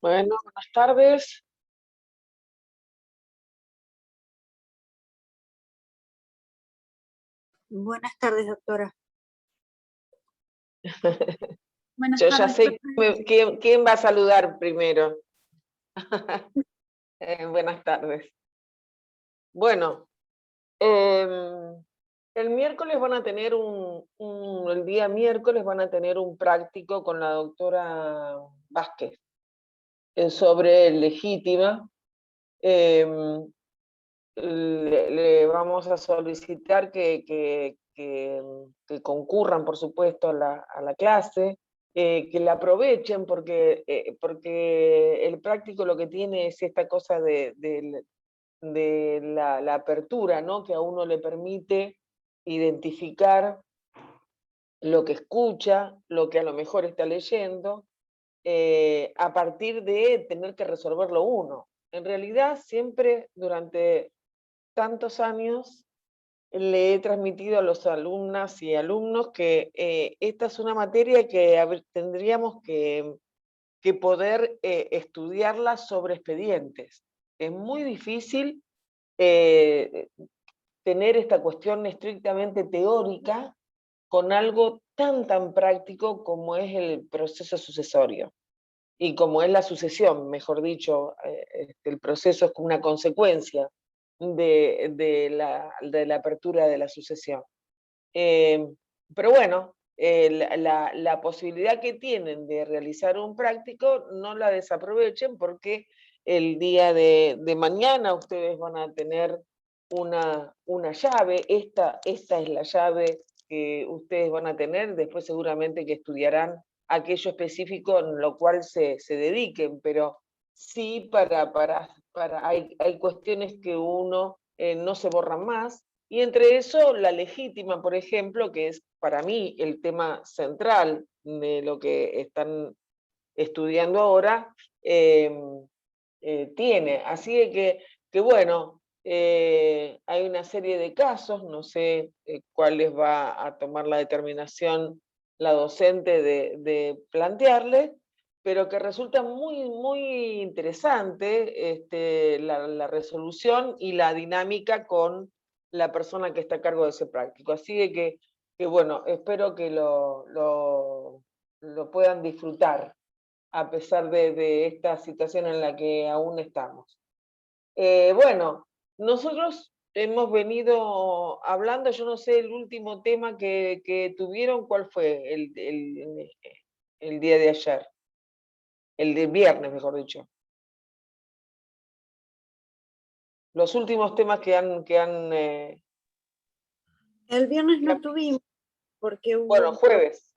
Bueno, buenas tardes. Buenas tardes, doctora. Buenas Yo ya tardes, sé doctora. quién va a saludar primero. Buenas tardes. Bueno, el miércoles van a tener el día miércoles van a tener un práctico con la doctora Vázquez sobre legítima. Le vamos a solicitar que concurran, por supuesto, a la clase, que la aprovechen, porque el práctico lo que tiene es esta cosa de la apertura, ¿no? Que a uno le permite identificar lo que escucha, lo que a lo mejor está leyendo, a partir de tener que resolverlo uno. En realidad, siempre durante tantos años le he transmitido a los alumnas y alumnos que esta es una materia que tendríamos que poder estudiarla sobre expedientes. Es muy difícil eh, tener esta cuestión estrictamente teórica con algo tan práctico como es el proceso sucesorio y como es la sucesión, mejor dicho. El proceso es como una consecuencia de la apertura de la sucesión. Pero bueno, la posibilidad que tienen de realizar un práctico no la desaprovechen, porque el día de mañana ustedes van a tener una llave. Esta es la llave que ustedes van a tener. Después seguramente que estudiarán aquello específico en lo cual se dediquen, pero sí hay cuestiones que uno no se borran más, y entre eso la legítima, por ejemplo, que es para mí el tema central de lo que están estudiando ahora, tiene. Así de que bueno, hay una serie de casos, no sé cuáles va a tomar la determinación la docente de plantearle, pero que resulta muy interesante la resolución y la dinámica con la persona que está a cargo de ese práctico. Así de que bueno, espero que lo puedan disfrutar a pesar de esta situación en la que aún estamos. Bueno, nosotros hemos venido hablando, yo no sé, el último tema que tuvieron, ¿cuál fue el día de ayer? El de viernes, mejor dicho. Los últimos temas El viernes no tuvimos porque hubo bueno, un problema. jueves.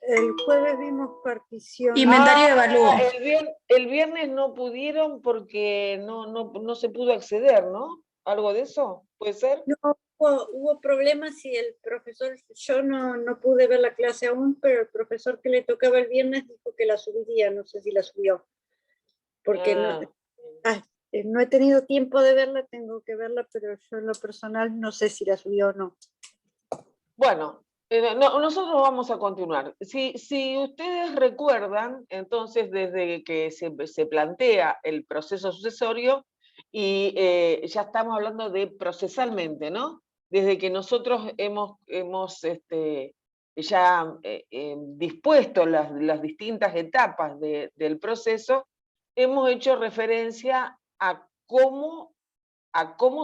El jueves vimos partición. Inventario de evalúo. El viernes no pudieron porque no se pudo acceder, ¿no? ¿Algo de eso? ¿Puede ser? No, hubo problemas y el profesor, yo no pude ver la clase aún, pero el profesor que le tocaba el viernes dijo que la subiría, no sé si la subió, porque no he tenido tiempo de verla, tengo que verla, pero yo en lo personal no sé si la subió o no. Bueno, nosotros vamos a continuar. Si ustedes recuerdan, entonces desde que se plantea el proceso sucesorio, y ya estamos hablando de procesalmente, ¿no? Desde que nosotros hemos ya dispuesto las distintas etapas del proceso, hemos hecho referencia a cómo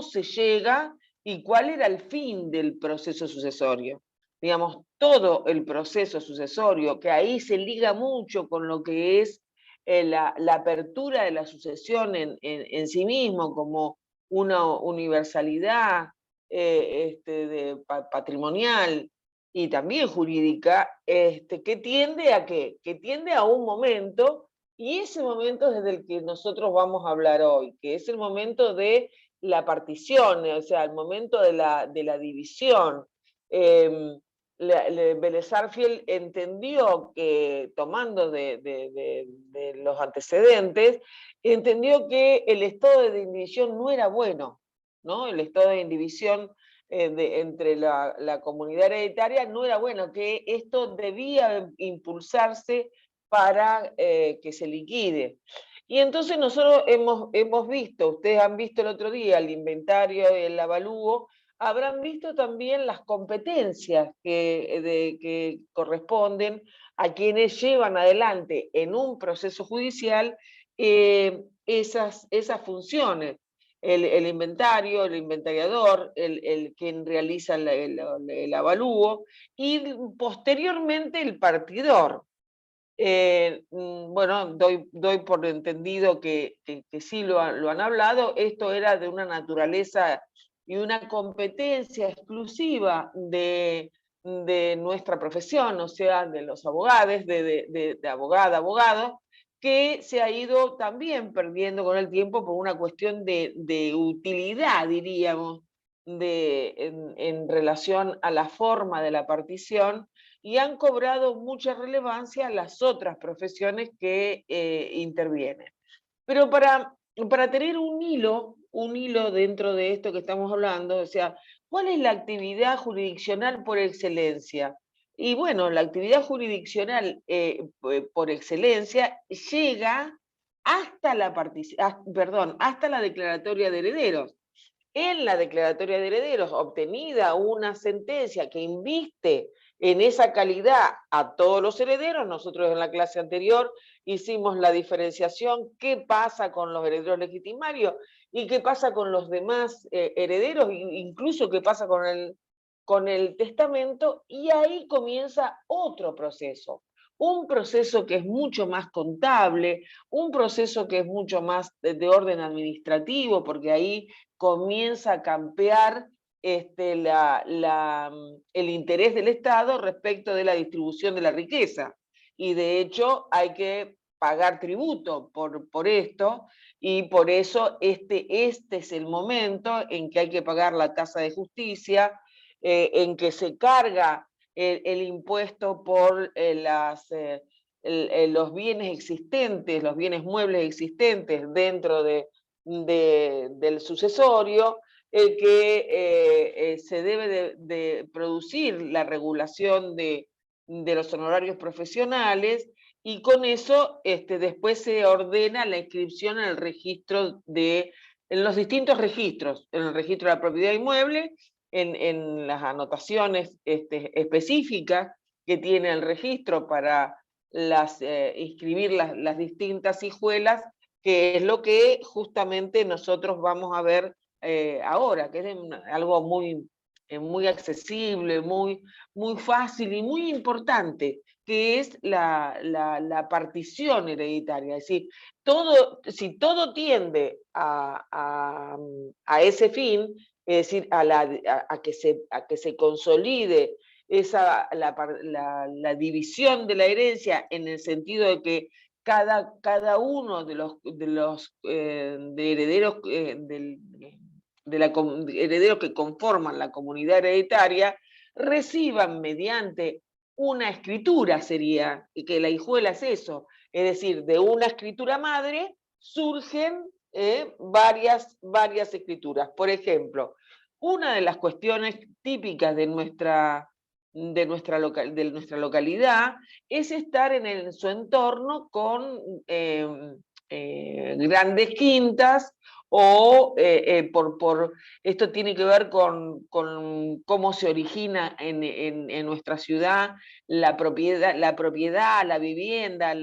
se llega y cuál era el fin del proceso sucesorio. Digamos, todo el proceso sucesorio, que ahí se liga mucho con lo que es la apertura de la sucesión en sí mismo, como una universalidad patrimonial y también jurídica, que tiende a qué? Que tiende a un momento, y ese momento es desde el que nosotros vamos a hablar hoy, que es el momento de la partición, o sea, el momento de la división. Vélez Sarsfield entendió que, tomando de los antecedentes, entendió que el estado de división no era bueno, ¿no? El estado de división entre la comunidad hereditaria no era bueno, que esto debía impulsarse para que se liquide. Y entonces nosotros hemos visto, ustedes han visto el otro día el inventario, el avalúo, habrán visto también las competencias que corresponden a quienes llevan adelante en un proceso judicial esas funciones. El inventario, el inventariador, quien realiza el avalúo, y posteriormente el partidor. Bueno, doy por entendido que sí lo han hablado. Esto era de una naturaleza y una competencia exclusiva de nuestra profesión, o sea, de los abogados, de abogada, abogado, que se ha ido también perdiendo con el tiempo por una cuestión de utilidad, diríamos, en relación a la forma de la partición, y han cobrado mucha relevancia las otras profesiones que intervienen. Pero para tener un hilo dentro de esto que estamos hablando, o sea, ¿cuál es la actividad jurisdiccional por excelencia? Y bueno, la actividad jurisdiccional por excelencia llega hasta hasta la declaratoria de herederos. En la declaratoria de herederos, obtenida una sentencia que inviste en esa calidad a todos los herederos, nosotros en la clase anterior hicimos la diferenciación, qué pasa con los herederos legitimarios y qué pasa con los demás herederos, incluso qué pasa con el testamento, y ahí comienza otro proceso. Un proceso que es mucho más contable, un proceso que es mucho más de orden administrativo, porque ahí comienza a campear el interés del Estado respecto de la distribución de la riqueza. Y de hecho hay que pagar tributo por esto, y por eso este es el momento en que hay que pagar la tasa de justicia, en que se carga el impuesto por los bienes existentes, los bienes muebles existentes dentro del sucesorio, que se debe de producir la regulación de los honorarios profesionales, y con eso después se ordena la inscripción en el registro en los distintos registros, en el registro de la propiedad inmueble, en las anotaciones específicas que tiene el registro para inscribir las distintas hijuelas, que es lo que justamente nosotros vamos a ver ahora, que es algo muy accesible, muy fácil y muy importante, que es la partición hereditaria. Es decir, si todo tiende a ese fin, es decir, a que se consolide la división de la herencia, en el sentido de que cada uno de los herederos herederos que conforman la comunidad hereditaria reciban mediante una escritura, sería, y que la hijuela es eso, es decir, de una escritura madre surgen varias escrituras. Por ejemplo, una de las cuestiones típicas de nuestra localidad es estar en su entorno con grandes quintas, o esto tiene que ver con cómo se origina en nuestra ciudad la propiedad, la vivienda,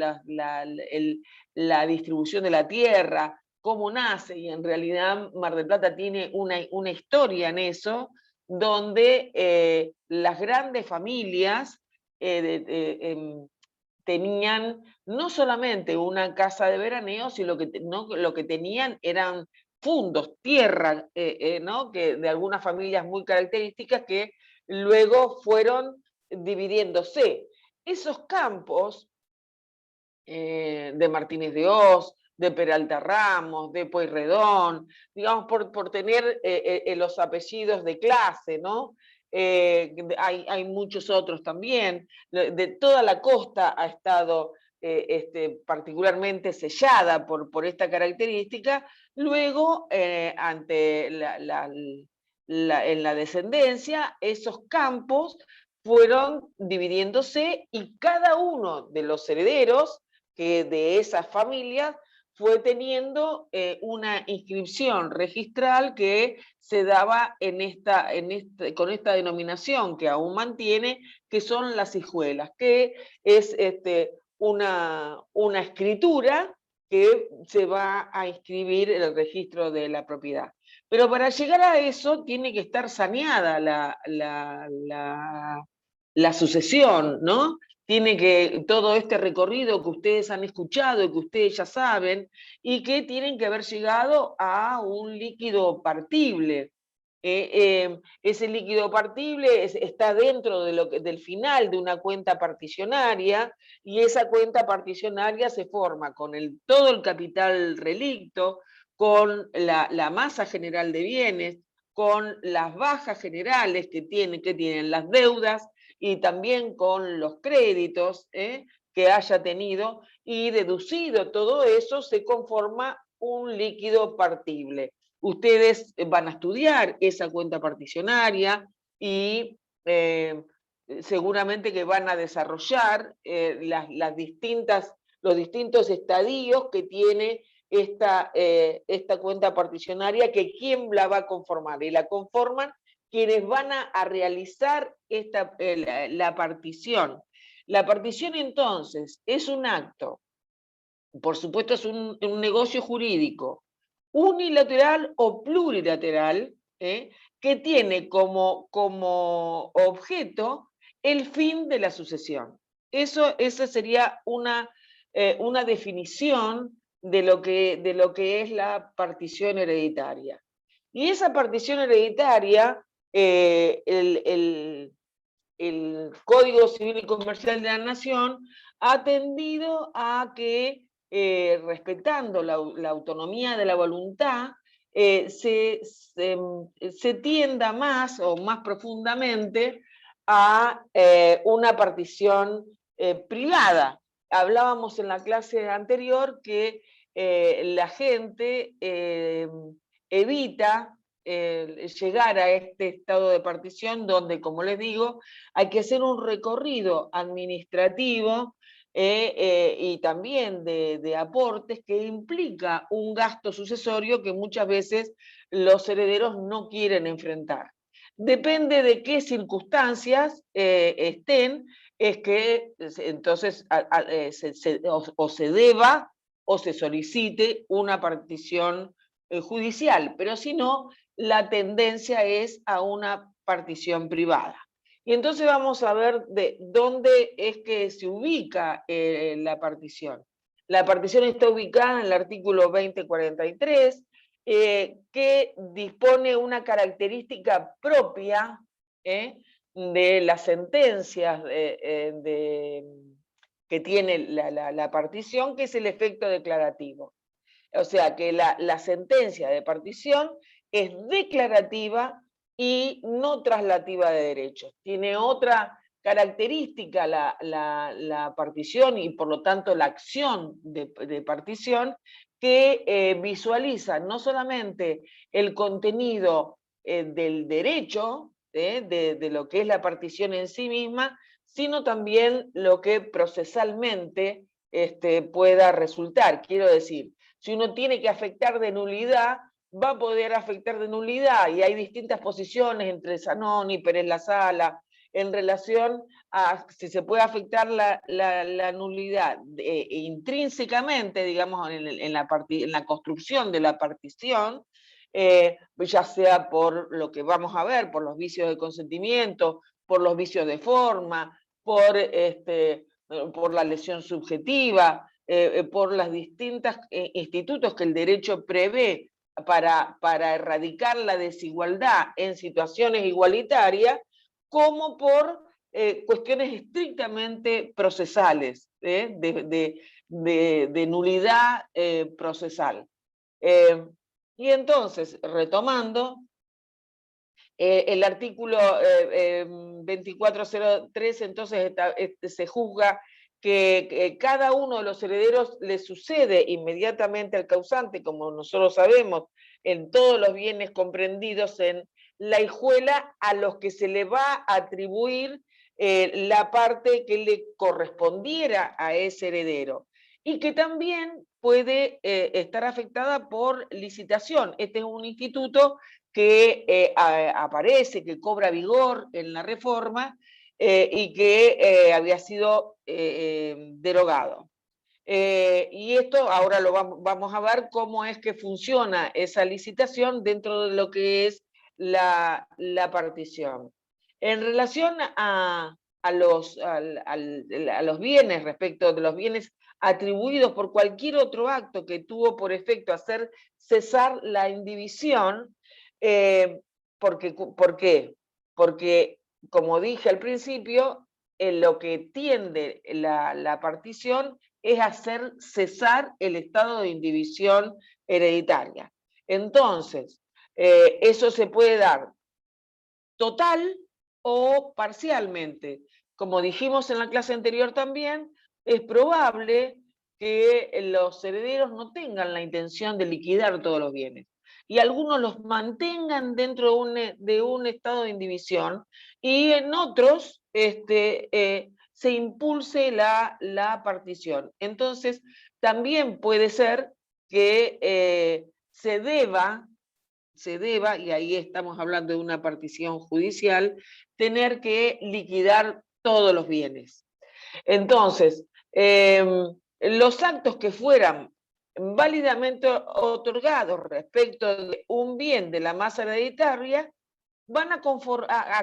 la distribución de la tierra, cómo nace, y en realidad Mar del Plata tiene una historia en eso, donde las grandes familias tenían no solamente una casa de veraneo, sino que lo que tenían eran fundos, tierra, ¿no? Que de algunas familias muy características, que luego fueron dividiéndose. Esos campos de Martínez de Oz, de Peralta Ramos, de Pueyrredón, digamos, por tener los apellidos de clase, ¿no? Hay muchos otros también. De toda la costa ha estado particularmente sellada por esta característica. Luego, ante en la descendencia, esos campos fueron dividiéndose y cada uno de los herederos de esas familias fue teniendo una inscripción registral que se daba con esta denominación que aún mantiene, que son las hijuelas, que es una escritura que se va a inscribir en el registro de la propiedad. Pero para llegar a eso tiene que estar saneada la sucesión, ¿no? Tiene que todo este recorrido que ustedes han escuchado y que ustedes ya saben, y que tienen que haber llegado a un líquido partible. Ese líquido partible está dentro del final de una cuenta particionaria, y esa cuenta particionaria se forma con todo el capital relicto, con la masa general de bienes, con las bajas generales que tienen las deudas, y también con los créditos que haya tenido, y deducido todo eso se conforma un líquido partible. Ustedes van a estudiar esa cuenta particionaria y seguramente que van a desarrollar los distintos estadios que tiene esta cuenta particionaria, que quién la va a conformar, y la conforman quienes van a realizar la partición. La partición entonces es un acto, por supuesto es un negocio jurídico, unilateral o plurilateral, que tiene como objeto el fin de la sucesión. Esa sería una definición de lo que es la partición hereditaria. Y esa partición hereditaria, el Código Civil y Comercial de la Nación ha tendido a que, respetando la autonomía de la voluntad, se tienda más o más profundamente a una partición privada. Hablábamos en la clase anterior que la gente evita llegar a este estado de partición, donde, como les digo, hay que hacer un recorrido administrativo y también de aportes, que implica un gasto sucesorio que muchas veces los herederos no quieren enfrentar. Depende de qué circunstancias estén, es que entonces o se deba o se solicite una partición judicial, pero si no, la tendencia es a una partición privada. Y entonces vamos a ver de dónde es que se ubica la partición. La partición está ubicada en el artículo 2043, que dispone una característica propia de las sentencias que tiene la partición, que es el efecto declarativo. O sea que la sentencia de partición es declarativa y no traslativa de derechos. Tiene otra característica la partición, y por lo tanto la acción de partición, que visualiza no solamente el contenido del derecho, de lo que es la partición en sí misma, sino también lo que procesalmente pueda resultar. Quiero decir, si uno tiene que afectar de nulidad, va a poder afectar de nulidad, y hay distintas posiciones entre Zanoni y Pérez La Sala en relación a si se puede afectar la nulidad intrínsecamente, digamos, en la construcción de la partición, ya sea por lo que vamos a ver, por los vicios de consentimiento, por los vicios de forma, por la lesión subjetiva, por las distintas institutos que el derecho prevé para erradicar la desigualdad en situaciones igualitarias, como por cuestiones estrictamente procesales, de nulidad procesal. Y entonces, retomando, el artículo 2403, entonces se juzga que cada uno de los herederos le sucede inmediatamente al causante, como nosotros sabemos, en todos los bienes comprendidos en la hijuela, a los que se le va a atribuir la parte que le correspondiera a ese heredero, y que también puede estar afectada por licitación. Este es un instituto que aparece, que cobra vigor en la reforma y que había sido derogado. Y esto ahora lo vamos a ver cómo es que funciona esa licitación dentro de lo que es la partición. En relación a los bienes, respecto de los bienes atribuidos por cualquier otro acto que tuvo por efecto hacer cesar la indivisión, ¿por qué? Porque, como dije al principio, en lo que tiende la partición es hacer cesar el estado de indivisión hereditaria. Entonces, eso se puede dar total o parcialmente. Como dijimos en la clase anterior también, es probable que los herederos no tengan la intención de liquidar todos los bienes y algunos los mantengan dentro de un estado de indivisión y en otros se impulse la partición. Entonces, también puede ser que se deba, y ahí estamos hablando de una partición judicial, tener que liquidar todos los bienes. Entonces, los actos que fueran válidamente otorgados respecto de un bien de la masa hereditaria van a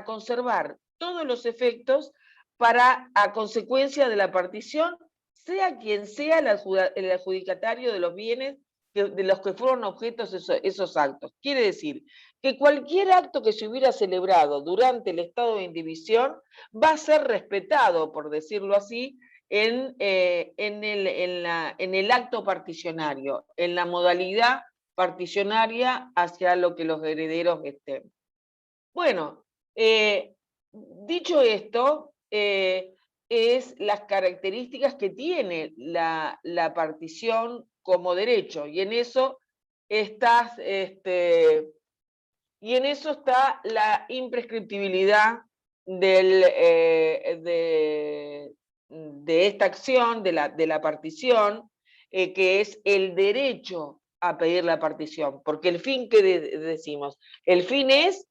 conservar todos los efectos para, a consecuencia de la partición, sea quien sea el adjudicatario de los bienes de los que fueron objetos esos actos. Quiere decir que cualquier acto que se hubiera celebrado durante el estado de indivisión va a ser respetado, por decirlo así, en el acto particionario, en la modalidad particionaria hacia lo que los herederos estén. Bueno, dicho esto, es las características que tiene la partición como derecho, y en eso está la imprescriptibilidad de esta acción, de la partición, que es el derecho a pedir la partición, porque el fin que decimos, el fin es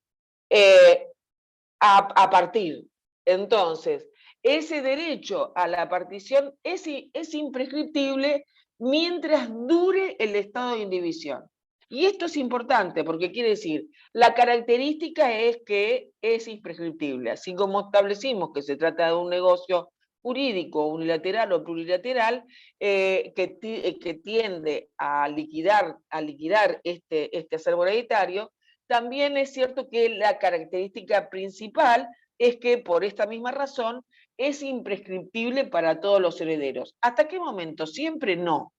a partir. Entonces, ese derecho a la partición es imprescriptible mientras dure el estado de indivisión. Y esto es importante porque quiere decir, la característica es que es imprescriptible, así como establecimos que se trata de un negocio jurídico, unilateral o plurilateral, que tiende a liquidar este acervo hereditario. También es cierto que la característica principal es que por esta misma razón es imprescriptible para todos los herederos. ¿Hasta qué momento? Siempre no.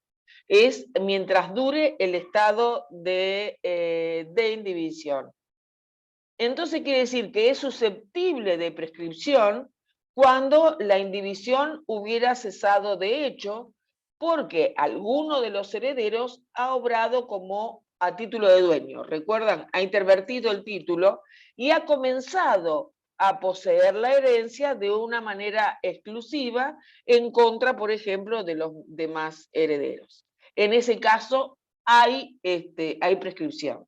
Es mientras dure el estado de indivisión. Entonces quiere decir que es susceptible de prescripción cuando la indivisión hubiera cesado de hecho, porque alguno de los herederos ha obrado como a título de dueño. Recuerdan, ha intervertido el título y ha comenzado a poseer la herencia de una manera exclusiva en contra, por ejemplo, de los demás herederos. En ese caso hay prescripción.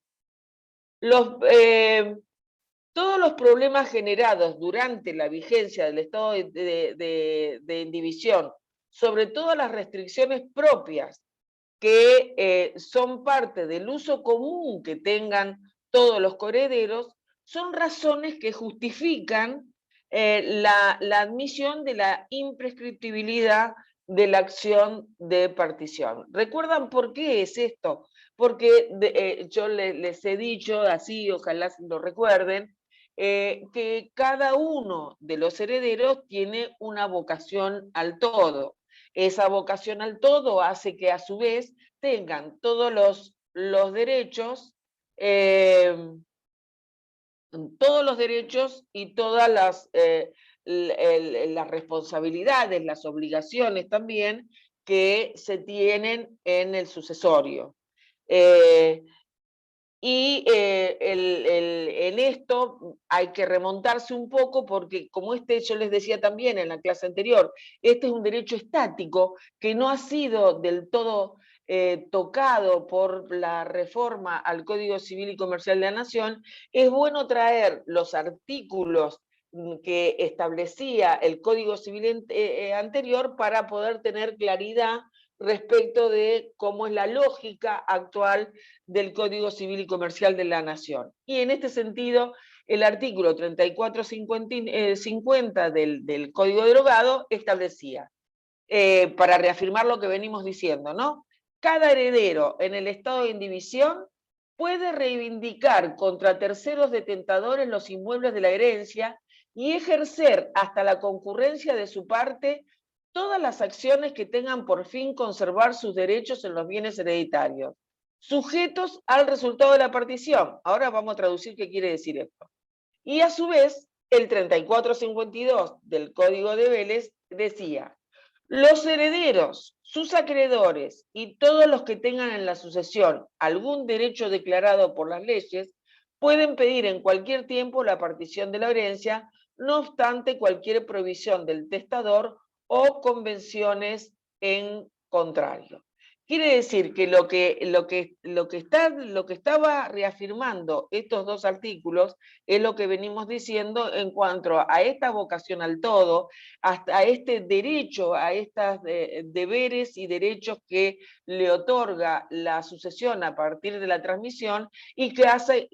Todos los problemas generados durante la vigencia del estado de indivisión, sobre todo las restricciones propias que son parte del uso común que tengan todos los coherederos, son razones que justifican la admisión de la imprescriptibilidad de la acción de partición. ¿Recuerdan por qué es esto? Porque yo les he dicho, así ojalá lo recuerden, que cada uno de los herederos tiene una vocación al todo. Esa vocación al todo hace que a su vez tengan todos los derechos, y todas las responsabilidades, las obligaciones también que se tienen en el sucesorio. Y en esto hay que remontarse un poco porque, como yo les decía también en la clase anterior, este es un derecho estático que no ha sido del todo tocado por la reforma al Código Civil y Comercial de la Nación. Es bueno traer los artículos que establecía el Código Civil anterior para poder tener claridad respecto de cómo es la lógica actual del Código Civil y Comercial de la Nación. Y en este sentido, el artículo 3450 del Código Derogado establecía, para reafirmar lo que venimos diciendo, ¿no? Cada heredero en el estado de indivisión puede reivindicar contra terceros detentadores los inmuebles de la herencia y ejercer hasta la concurrencia de su parte todas las acciones que tengan por fin conservar sus derechos en los bienes hereditarios, sujetos al resultado de la partición. Ahora vamos a traducir qué quiere decir esto. Y a su vez, el 3452 del Código de Vélez decía: los herederos, sus acreedores y todos los que tengan en la sucesión algún derecho declarado por las leyes pueden pedir en cualquier tiempo la partición de la herencia, no obstante cualquier provisión del testador o convenciones en contrario. Quiere decir que lo que estaba reafirmando estos dos artículos es lo que venimos diciendo en cuanto a esta vocación al todo, hasta este derecho, a estos deberes y derechos que le otorga la sucesión a partir de la transmisión y que hace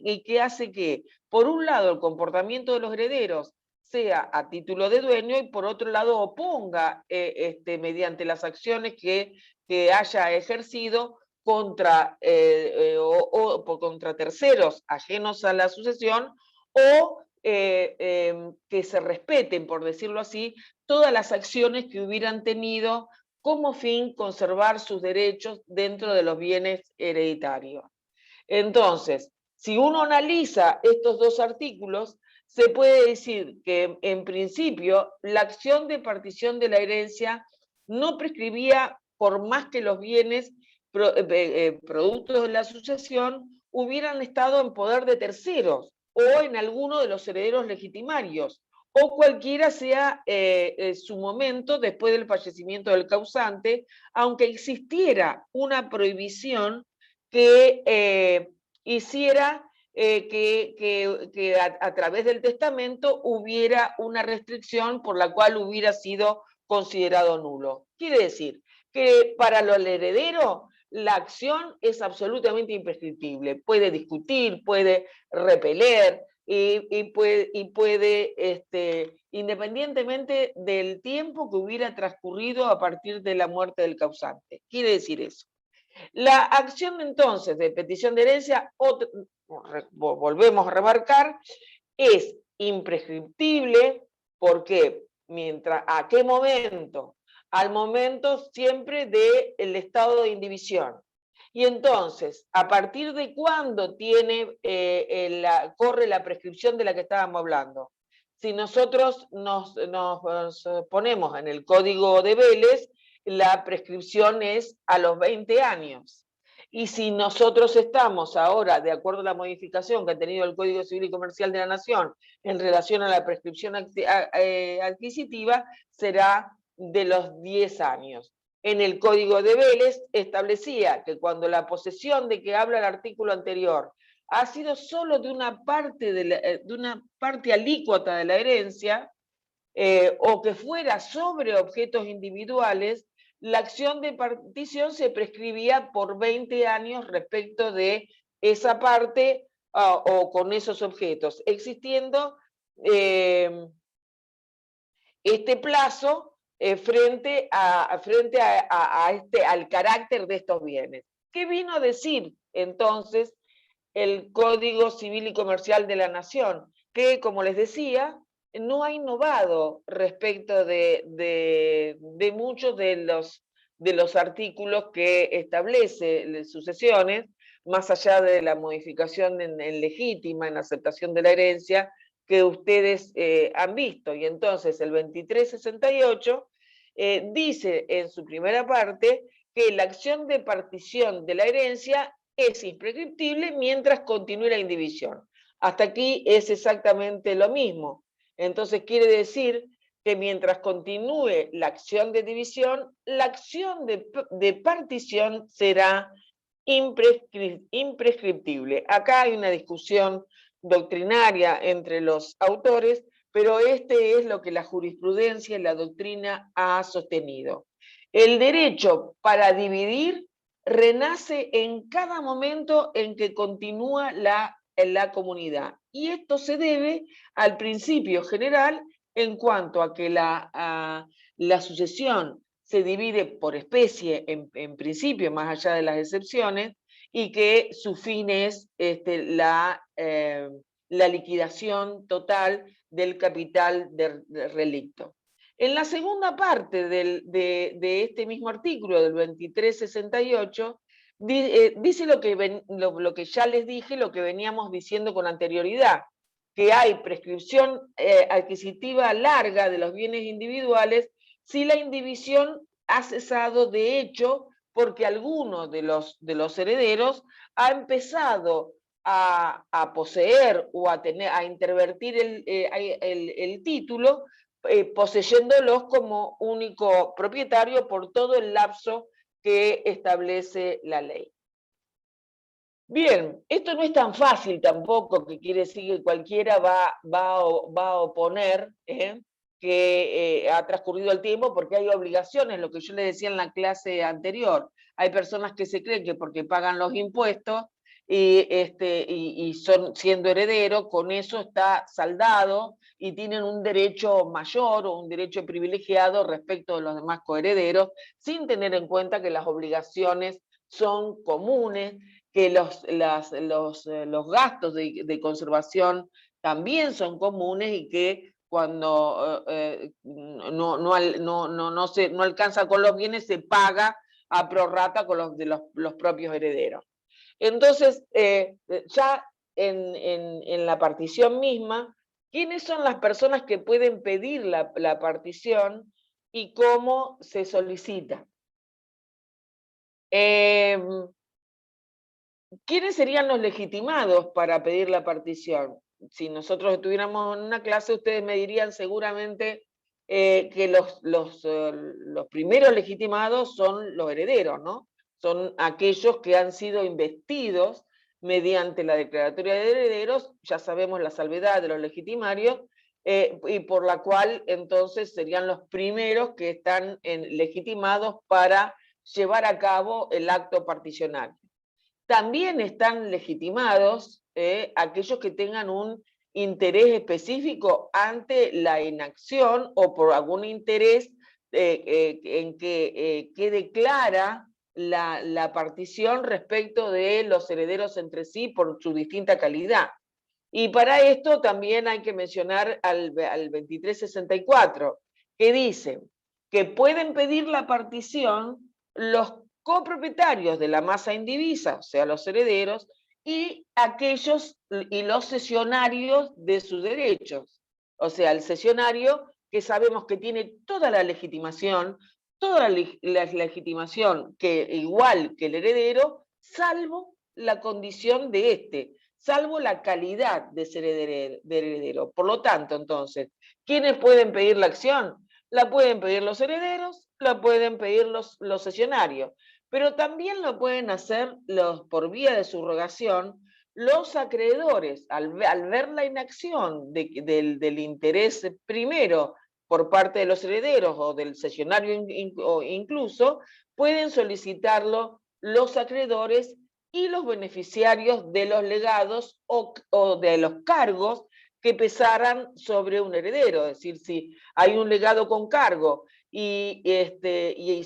que, por un lado, el comportamiento de los herederos sea a título de dueño y por otro lado oponga mediante las acciones que haya ejercido contra, contra terceros ajenos a la sucesión o que se respeten, por decirlo así, todas las acciones que hubieran tenido como fin conservar sus derechos dentro de los bienes hereditarios. Entonces, si uno analiza estos dos artículos, se puede decir que, en principio, la acción de partición de la herencia no prescribía por más que los bienes productos de la sucesión hubieran estado en poder de terceros o en alguno de los herederos legitimarios, o cualquiera sea su momento después del fallecimiento del causante, aunque existiera una prohibición que hiciera que a través del testamento hubiera una restricción por la cual hubiera sido considerado nulo. Quiere decir que para el heredero la acción es absolutamente imprescriptible. Puede discutir, puede repeler y puede independientemente del tiempo que hubiera transcurrido a partir de la muerte del causante. Quiere decir eso. La acción entonces de petición de herencia, volvemos a remarcar, es imprescriptible porque ¿a qué momento? Al momento siempre del estado de indivisión. Y entonces, ¿a partir de cuándo corre la prescripción de la que estábamos hablando? Si nosotros nos ponemos en el Código de Vélez, la prescripción es a los 20 años. Y si nosotros estamos ahora, de acuerdo a la modificación que ha tenido el Código Civil y Comercial de la Nación en relación a la prescripción adquisitiva, será de los 10 años. En el Código de Vélez establecía que cuando la posesión de que habla el artículo anterior ha sido solo de una parte alícuota de la herencia, o que fuera sobre objetos individuales, la acción de partición se prescribía por 20 años respecto de esa parte o con esos objetos, existiendo este plazo frente al carácter de estos bienes. ¿Qué vino a decir entonces el Código Civil y Comercial de la Nación? Que, como les decía, no ha innovado respecto de muchos de los artículos que establece las sucesiones, más allá de la modificación en legítima, en aceptación de la herencia, que ustedes han visto. Y entonces el 2368 dice en su primera parte que la acción de partición de la herencia es imprescriptible mientras continúe la indivisión. Hasta aquí es exactamente lo mismo. Entonces quiere decir que mientras continúe la acción de división, la acción de partición será imprescriptible. Acá hay una discusión doctrinaria entre los autores, pero este es lo que la jurisprudencia y la doctrina ha sostenido. El derecho para dividir renace en cada momento en que continúa la comunidad. Y esto se debe al principio general en cuanto a que la sucesión se divide por especie en principio, más allá de las excepciones, y que su fin es la liquidación total del capital del relicto. En la segunda parte de este mismo artículo, del 2368, dice lo que ya les dije, lo que veníamos diciendo con anterioridad, que hay prescripción adquisitiva larga de los bienes individuales si la indivisión ha cesado de hecho porque alguno de los herederos ha empezado a poseer o a intervertir el título, poseyéndolos como único propietario por todo el lapso que establece la ley. Bien, esto no es tan fácil tampoco, que quiere decir que cualquiera va a oponer que ha transcurrido el tiempo, porque hay obligaciones, lo que yo le decía en la clase anterior. Hay personas que se creen que porque pagan los impuestos y son siendo herederos, con eso está saldado y tienen un derecho mayor o un derecho privilegiado respecto de los demás coherederos, sin tener en cuenta que las obligaciones son comunes, que los gastos de conservación también son comunes y que cuando no alcanza con los bienes se paga a prorrata con los propios herederos. Entonces, ya en la partición misma, ¿quiénes son las personas que pueden pedir la partición y cómo se solicita? ¿Quiénes serían los legitimados para pedir la partición? Si nosotros estuviéramos en una clase, ustedes me dirían seguramente que los primeros legitimados son los herederos, ¿no? Son aquellos que han sido investidos mediante la declaratoria de herederos, ya sabemos la salvedad de los legitimarios, y por la cual entonces serían los primeros que están legitimados para llevar a cabo el acto particionario. También están legitimados aquellos que tengan un interés específico ante la inacción o por algún interés en que quede clara la partición respecto de los herederos entre sí por su distinta calidad. Y para esto también hay que mencionar al 2364, que dice que pueden pedir la partición los copropietarios de la masa indivisa, o sea, los herederos, y los cesionarios de sus derechos. O sea, el cesionario, que sabemos que tiene toda la legitimación que igual que el heredero, salvo la condición de salvo la calidad de ser heredero. Por lo tanto, entonces, ¿quiénes pueden pedir la acción? La pueden pedir los herederos, la pueden pedir los cesionarios, pero también lo pueden hacer por vía de subrogación los acreedores, al ver la inacción del interés primero por parte de los herederos o del cesionario incluso, pueden solicitarlo los acreedores y los beneficiarios de los legados o de los cargos que pesaran sobre un heredero. Es decir, si hay un legado con cargo y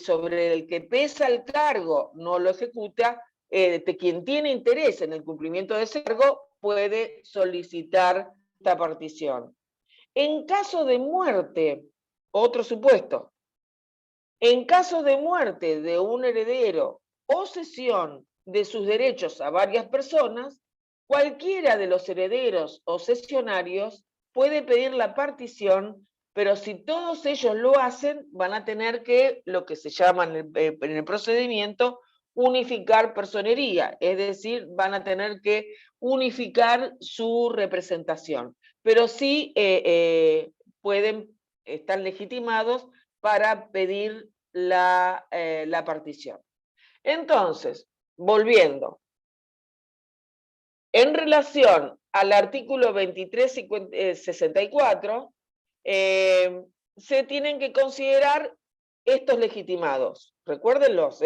sobre el que pesa el cargo no lo ejecuta, quien tiene interés en el cumplimiento de ese cargo puede solicitar esta partición. En caso de muerte, otro supuesto, en caso de muerte de un heredero o cesión de sus derechos a varias personas, cualquiera de los herederos o cesionarios puede pedir la partición, pero si todos ellos lo hacen, van a tener que, lo que se llama en el procedimiento, unificar personería, es decir, van a tener que unificar su representación, pero sí pueden estar legitimados para pedir la partición. Entonces, volviendo, en relación al artículo 2364, se tienen que considerar estos legitimados. Recuérdenlos,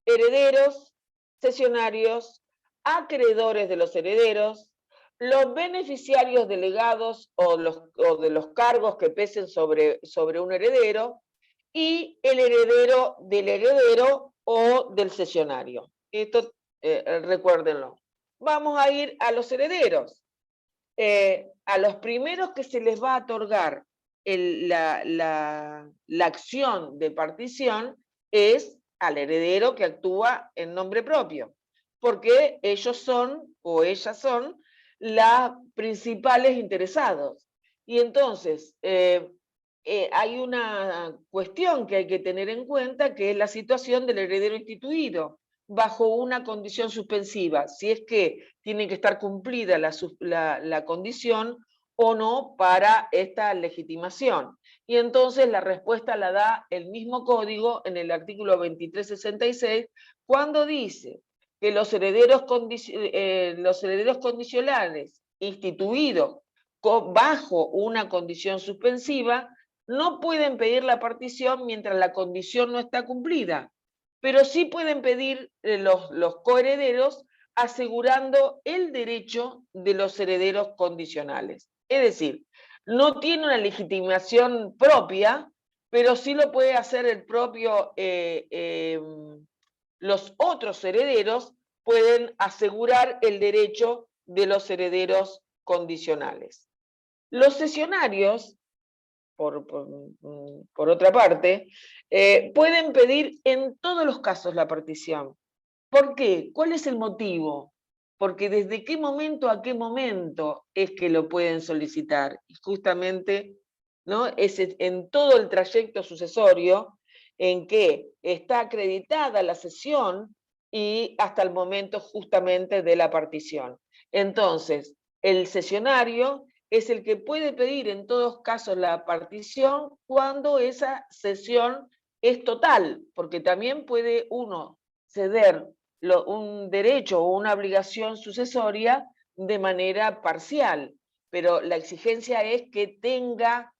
herederos, cesionarios, acreedores de los herederos, los beneficiarios delegados o de los cargos que pesen sobre un heredero, y el heredero del heredero o del cesionario. Esto recuérdenlo. Vamos a ir a los herederos. A los primeros que se les va a otorgar la acción de partición es al heredero que actúa en nombre propio, porque ellos son o ellas son las principales interesados. Y entonces hay una cuestión que hay que tener en cuenta, que es la situación del heredero instituido bajo una condición suspensiva, si es que tiene que estar cumplida la condición o no para esta legitimación. Y entonces la respuesta la da el mismo código en el artículo 2366, cuando dice que los herederos condicionales instituidos bajo una condición suspensiva no pueden pedir la partición mientras la condición no está cumplida, pero sí pueden pedir los coherederos asegurando el derecho de los herederos condicionales. Es decir, no tiene una legitimación propia, pero sí lo puede hacer el propio, los otros herederos pueden asegurar el derecho de los herederos condicionales. Los cesionarios, por otra parte, pueden pedir en todos los casos la partición. ¿Por qué? ¿Cuál es el motivo? Porque desde qué momento a qué momento es que lo pueden solicitar. Y justamente, ¿no?, es en todo el trayecto sucesorio en que está acreditada la cesión y hasta el momento justamente de la partición. Entonces, el cesionario es el que puede pedir en todos casos la partición cuando esa cesión es total, porque también puede uno ceder un derecho o una obligación sucesoria de manera parcial, pero la exigencia es que tenga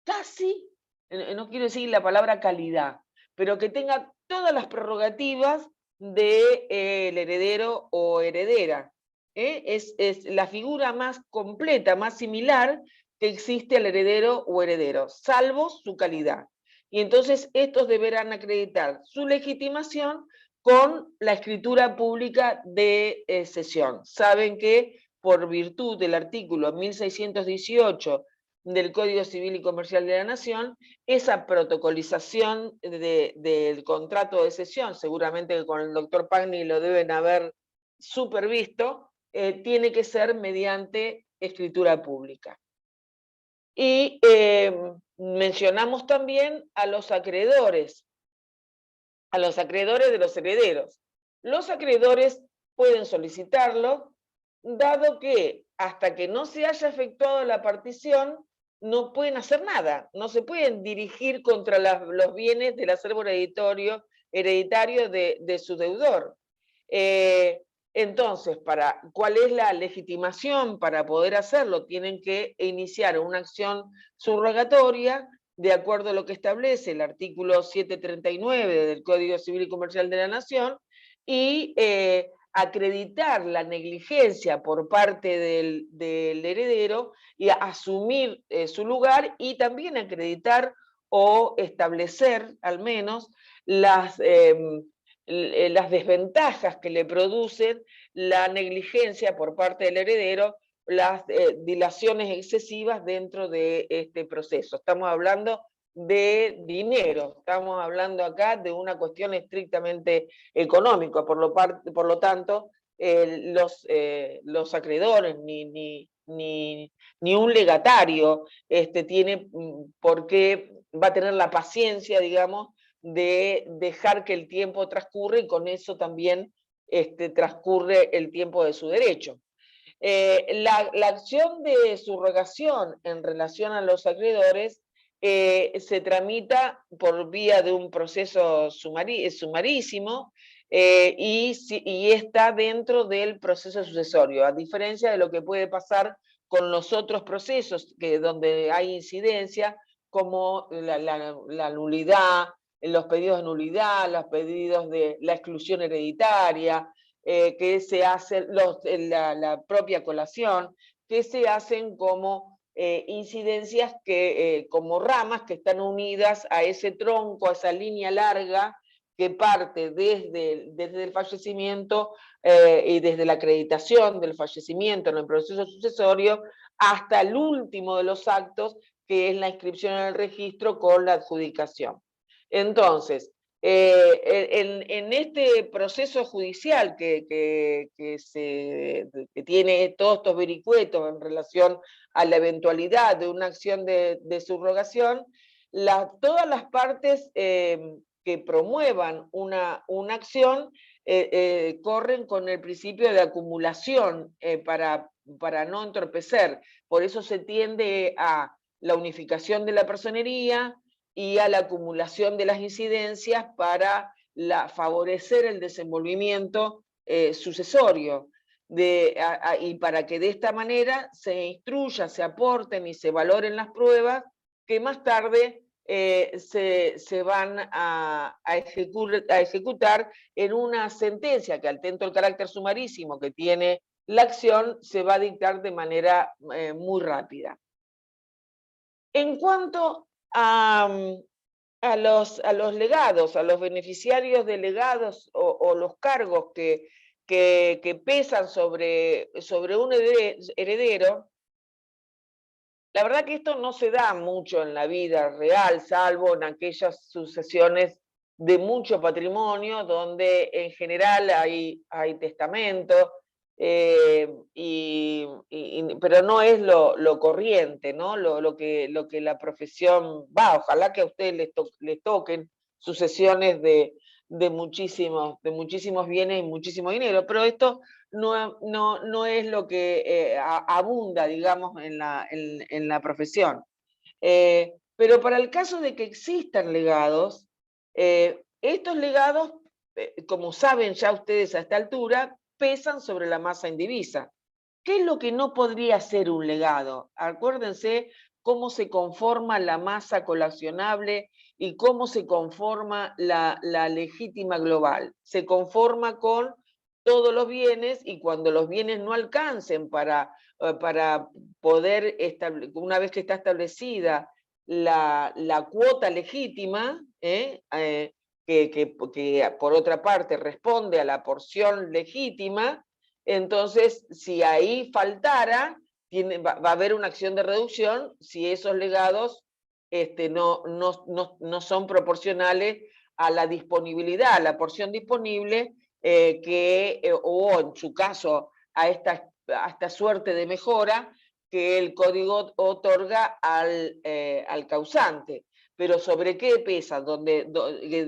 casi, no quiero decir la palabra calidad, pero que tenga todas las prerrogativas del heredero o heredera. Es la figura más completa, más similar que existe al heredero o heredero, salvo su calidad. Y entonces estos deberán acreditar su legitimación con la escritura pública de cesión. Saben que por virtud del artículo 1618 del Código Civil y Comercial de la Nación, esa protocolización del contrato de cesión, seguramente que con el doctor Pagni lo deben haber supervisto, tiene que ser mediante escritura pública. Y mencionamos también a los acreedores de los herederos. Los acreedores pueden solicitarlo, dado que hasta que no se haya efectuado la partición, no pueden hacer nada, no se pueden dirigir contra los bienes del acervo hereditario de su deudor. Entonces, ¿cuál es la legitimación para poder hacerlo? Tienen que iniciar una acción subrogatoria de acuerdo a lo que establece el artículo 739 del Código Civil y Comercial de la Nación, y acreditar la negligencia por parte del heredero y asumir su lugar, y también acreditar o establecer al menos las desventajas que le producen la negligencia por parte del heredero, las dilaciones excesivas dentro de este proceso. Estamos hablando de dinero, estamos hablando acá de una cuestión estrictamente económica, por lo tanto, los acreedores ni un legatario tiene por qué, va a tener la paciencia, digamos, de dejar que el tiempo transcurra y con eso también transcurre el tiempo de su derecho. La acción de subrogación en relación a los acreedores se tramita por vía de un proceso sumarísimo y está dentro del proceso sucesorio, a diferencia de lo que puede pasar con los otros procesos donde hay incidencia, como la nulidad, los pedidos de nulidad, los pedidos de la exclusión hereditaria, que se hacen, la propia colación, que se hacen como incidencias como ramas que están unidas a ese tronco, a esa línea larga que parte desde el fallecimiento y desde la acreditación del fallecimiento en el proceso sucesorio hasta el último de los actos, que es la inscripción en el registro con la adjudicación. Entonces, en este proceso judicial que tiene todos estos vericuetos en relación a la eventualidad de una acción de subrogación, todas las partes que promuevan una acción corren con el principio de acumulación para no entorpecer. Por eso se tiende a la unificación de la personería y a la acumulación de las incidencias para favorecer el desenvolvimiento sucesorio. Y para que de esta manera se instruya, se aporten y se valoren las pruebas que más tarde se van a ejecutar en una sentencia que, atento al carácter sumarísimo que tiene la acción, se va a dictar de manera muy rápida. En cuanto a los legados, a los beneficiarios de legados o los cargos que pesan sobre un heredero, la verdad que esto no se da mucho en la vida real, salvo en aquellas sucesiones de mucho patrimonio, donde en general hay testamento, pero no es lo corriente, ¿no? Lo que la profesión va. Ojalá que a ustedes les toquen sucesiones de muchísimos bienes y muchísimo dinero, pero esto no es lo que abunda, digamos, en la profesión. Pero para el caso de que existan legados, estos legados, como saben ya ustedes a esta altura, pesan sobre la masa indivisa. ¿Qué es lo que no podría ser un legado? Acuérdense cómo se conforma la masa colacionable y cómo se conforma la legítima global. Se conforma con todos los bienes, y cuando los bienes no alcancen para poder, una vez que está establecida la cuota legítima, que por otra parte responde a la porción legítima, entonces si ahí faltara, va a haber una acción de reducción si esos legados no son proporcionales a la disponibilidad, a la porción disponible, o en su caso a esta suerte de mejora que el código otorga al causante. Pero ¿sobre qué pesa?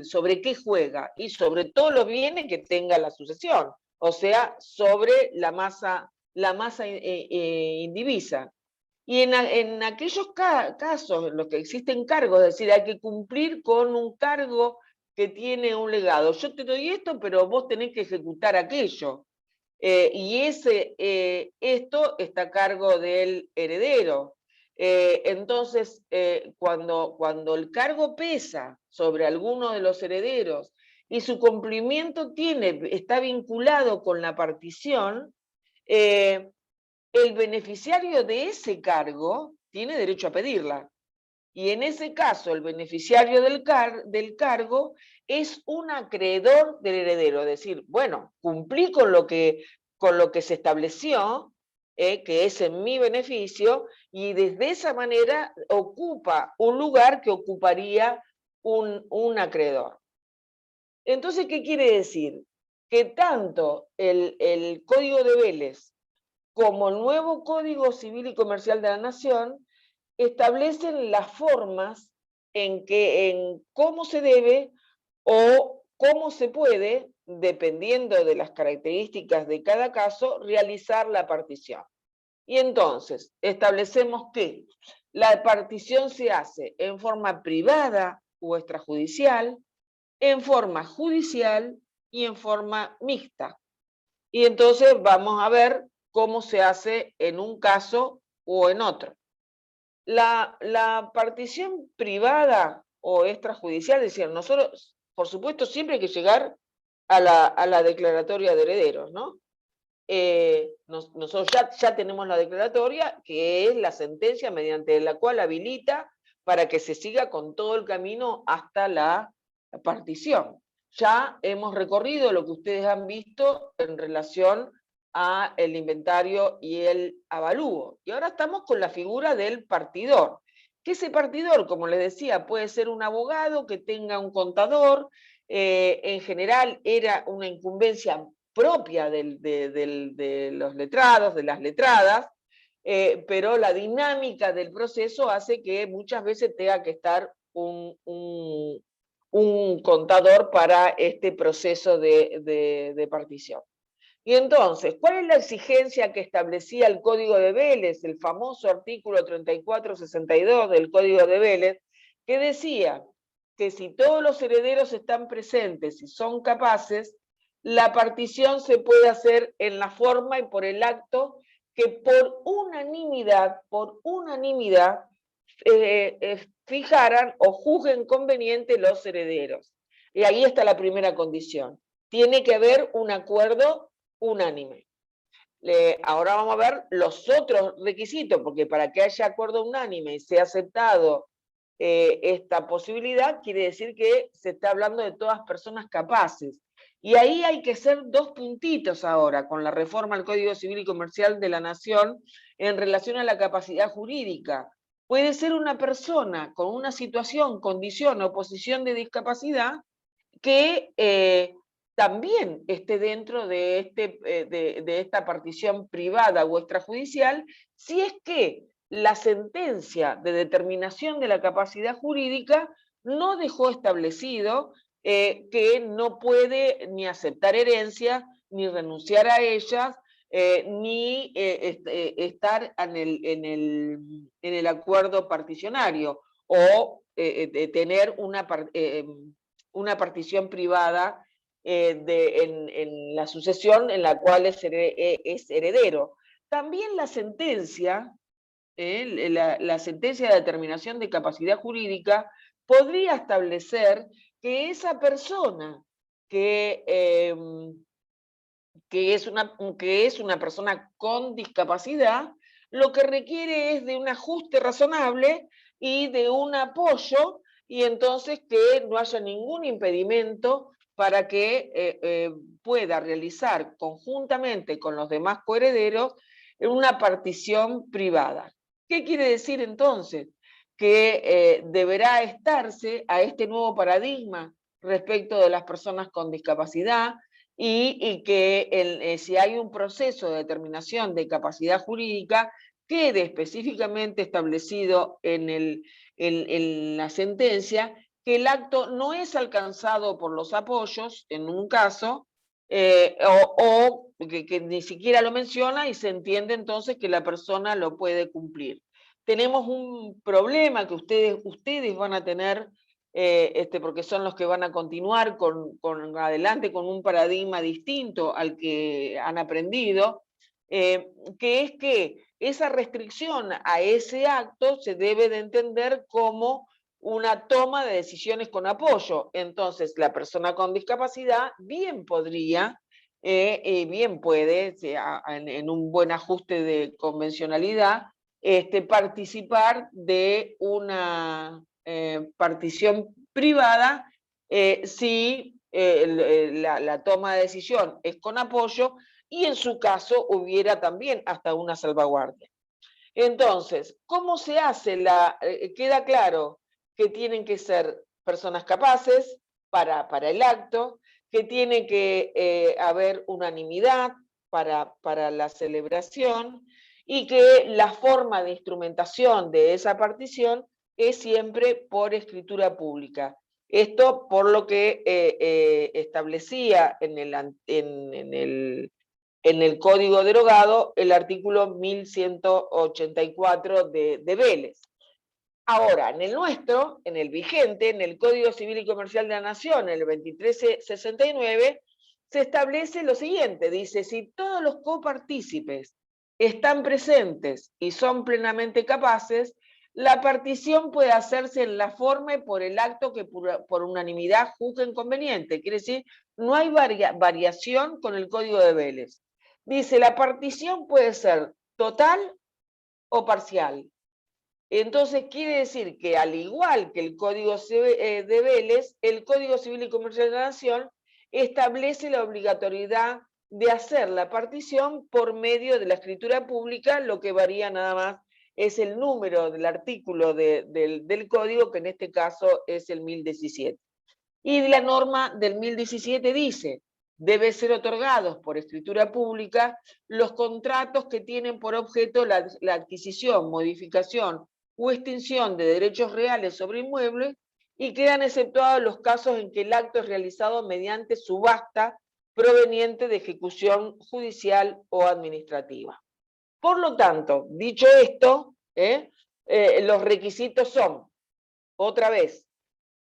¿Sobre qué juega? Y sobre todos los bienes que tenga la sucesión, o sea, sobre la masa indivisa. Y en aquellos casos en los que existen cargos, es decir, hay que cumplir con un cargo que tiene un legado. Yo te doy esto, pero vos tenés que ejecutar aquello. Y esto está a cargo del heredero. Entonces, cuando el cargo pesa sobre alguno de los herederos y su cumplimiento está vinculado con la partición, el beneficiario de ese cargo tiene derecho a pedirla. Y en ese caso, el beneficiario del cargo es un acreedor del heredero. Es decir, bueno, cumplí con lo que se estableció, que es en mi beneficio, y desde esa manera ocupa un lugar que ocuparía un acreedor. Entonces, ¿qué quiere decir? Que tanto el Código de Vélez como el nuevo Código Civil y Comercial de la Nación establecen las formas en cómo se debe o cómo se puede, dependiendo de las características de cada caso, realizar la partición. Y entonces, establecemos que la partición se hace en forma privada o extrajudicial, en forma judicial y en forma mixta. Y entonces vamos a ver cómo se hace en un caso o en otro. La partición privada o extrajudicial, es decir, nosotros, por supuesto, siempre hay que llegar a la declaratoria de herederos, ¿no? Nosotros ya tenemos la declaratoria, que es la sentencia mediante la cual habilita para que se siga con todo el camino hasta la partición. Ya hemos recorrido lo que ustedes han visto en relación a el inventario y el avalúo. Y ahora estamos con la figura del partidor. Que ese partidor, como les decía, puede ser un abogado que tenga un contador. En general era una incumbencia propia de los letrados, de las letradas, pero la dinámica del proceso hace que muchas veces tenga que estar un contador para este proceso de partición. Y entonces, ¿cuál es la exigencia que establecía el Código de Vélez, el famoso artículo 3462 del Código de Vélez, que decía que si todos los herederos están presentes y son capaces, la partición se puede hacer en la forma y por el acto que por unanimidad fijaran o juzguen conveniente los herederos. Y ahí está la primera condición. Tiene que haber un acuerdo unánime. Ahora vamos a ver los otros requisitos, porque para que haya acuerdo unánime y sea aceptado esta posibilidad, quiere decir que se está hablando de todas personas capaces. Y ahí hay que hacer dos puntitos ahora, con la reforma al Código Civil y Comercial de la Nación en relación a la capacidad jurídica. Puede ser una persona con una situación, condición o posición de discapacidad que también esté dentro de esta partición privada o extrajudicial, si es que la sentencia de determinación de la capacidad jurídica no dejó establecido que no puede ni aceptar herencia, ni renunciar a ellas, ni estar en el acuerdo particionario, o tener una partición privada en la sucesión en la cual es heredero. También la sentencia de determinación de capacidad jurídica podría establecer que esa persona que es una persona con discapacidad, lo que requiere es de un ajuste razonable y de un apoyo, y entonces que no haya ningún impedimento para que pueda realizar conjuntamente con los demás coherederos una partición privada. ¿Qué quiere decir entonces? Que deberá estarse a este nuevo paradigma respecto de las personas con discapacidad, y que si hay un proceso de determinación de capacidad jurídica, quede específicamente establecido en la sentencia que el acto no es alcanzado por los apoyos, en un caso, o que ni siquiera lo menciona, y se entiende entonces que la persona lo puede cumplir. Tenemos un problema que ustedes van a tener, porque son los que van a continuar adelante con un paradigma distinto al que han aprendido, que es que esa restricción a ese acto se debe de entender como una toma de decisiones con apoyo. Entonces, la persona con discapacidad bien podría, bien puede, en un buen ajuste de convencionalidad, participar de una partición privada si la toma de decisión es con apoyo y en su caso hubiera también hasta una salvaguardia. Entonces, ¿cómo se hace? Queda claro que tienen que ser personas capaces para el acto, que tiene que haber unanimidad para la celebración, y que la forma de instrumentación de esa partición es siempre por escritura pública. Esto por lo que establecía en el código derogado el artículo 1184 de Vélez. Ahora, en el nuestro, en el vigente, en el Código Civil y Comercial de la Nación, el 2369, se establece lo siguiente, dice, si todos los copartícipes están presentes y son plenamente capaces, la partición puede hacerse en la forma y por el acto que por unanimidad juzguen conveniente. Quiere decir, no hay variación con el Código de Vélez. Dice, la partición puede ser total o parcial. Entonces quiere decir que al igual que el Código de Vélez, el Código Civil y Comercial de la Nación establece la obligatoriedad de hacer la partición por medio de la escritura pública, lo que varía nada más es el número del artículo del código, que en este caso es el 1017. Y la norma del 1017 dice, debe ser otorgados por escritura pública los contratos que tienen por objeto la adquisición, modificación o extinción de derechos reales sobre inmuebles y quedan exceptuados los casos en que el acto es realizado mediante subasta proveniente de ejecución judicial o administrativa. Por lo tanto, dicho esto, los requisitos son, otra vez,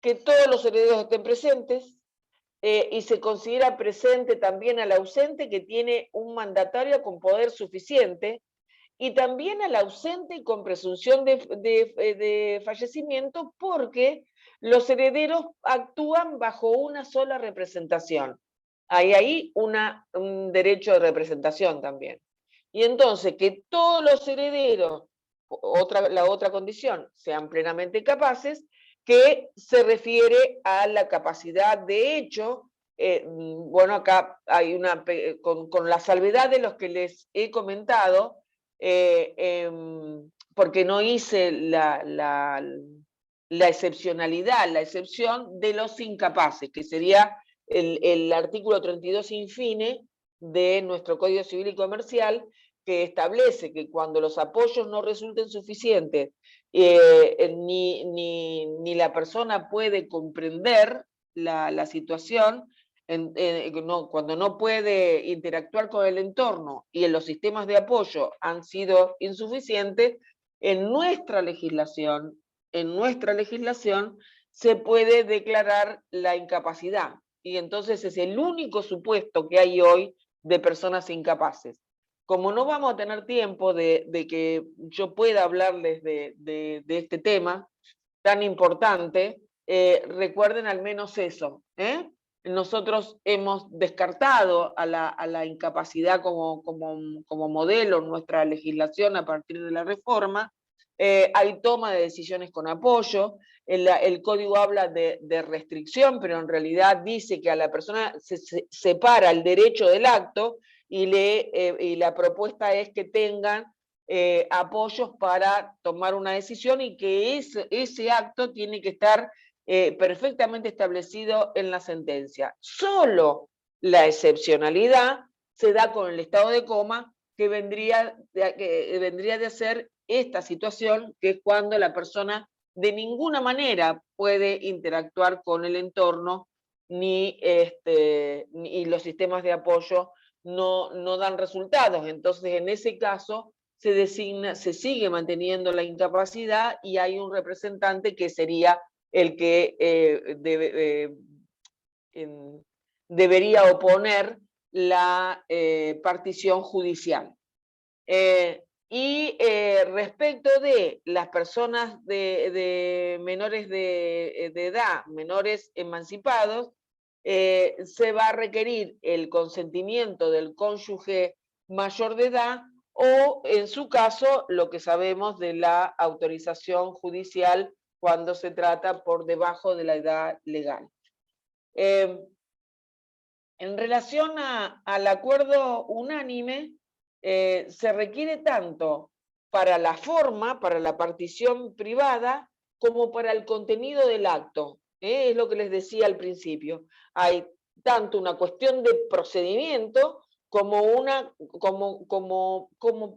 que todos los herederos estén presentes, y se considera presente también al ausente que tiene un mandatario con poder suficiente, y también al ausente y con presunción de fallecimiento, porque los herederos actúan bajo una sola representación. Hay ahí un derecho de representación también. Y entonces que todos los herederos, la otra condición, sean plenamente capaces, que se refiere a la capacidad de hecho. Bueno, acá hay con la salvedad de los que les he comentado, porque no hice la excepcionalidad, la excepción de los incapaces, que sería el artículo 32 infine de nuestro Código Civil y Comercial, que establece que cuando los apoyos no resulten suficientes, ni la persona puede comprender la situación, cuando no puede interactuar con el entorno y en los sistemas de apoyo han sido insuficientes, en nuestra legislación se puede declarar la incapacidad. Y entonces es el único supuesto que hay hoy de personas incapaces. Como no vamos a tener tiempo de que yo pueda hablarles de este tema tan importante, recuerden al menos eso. Nosotros hemos descartado a la incapacidad como modelo en nuestra legislación a partir de la reforma. Hay toma de decisiones con apoyo. El código habla de restricción, pero en realidad dice que a la persona se separa el derecho del acto y la propuesta es que tengan apoyos para tomar una decisión y que ese acto tiene que estar perfectamente establecido en la sentencia. Solo la excepcionalidad se da con el estado de coma, que vendría de ser esta situación, que es cuando la persona de ninguna manera puede interactuar con el entorno ni los sistemas de apoyo no dan resultados. Entonces, en ese caso, se sigue manteniendo la incapacidad y hay un representante que sería el que debería oponer la partición judicial. Respecto de las personas de menores de edad, menores emancipados, se va a requerir el consentimiento del cónyuge mayor de edad o, en su caso, lo que sabemos de la autorización judicial cuando se trata por debajo de la edad legal. En relación al acuerdo unánime, se requiere tanto para la forma, para la partición privada, como para el contenido del acto. Es lo que les decía al principio. Hay tanto una cuestión de procedimiento como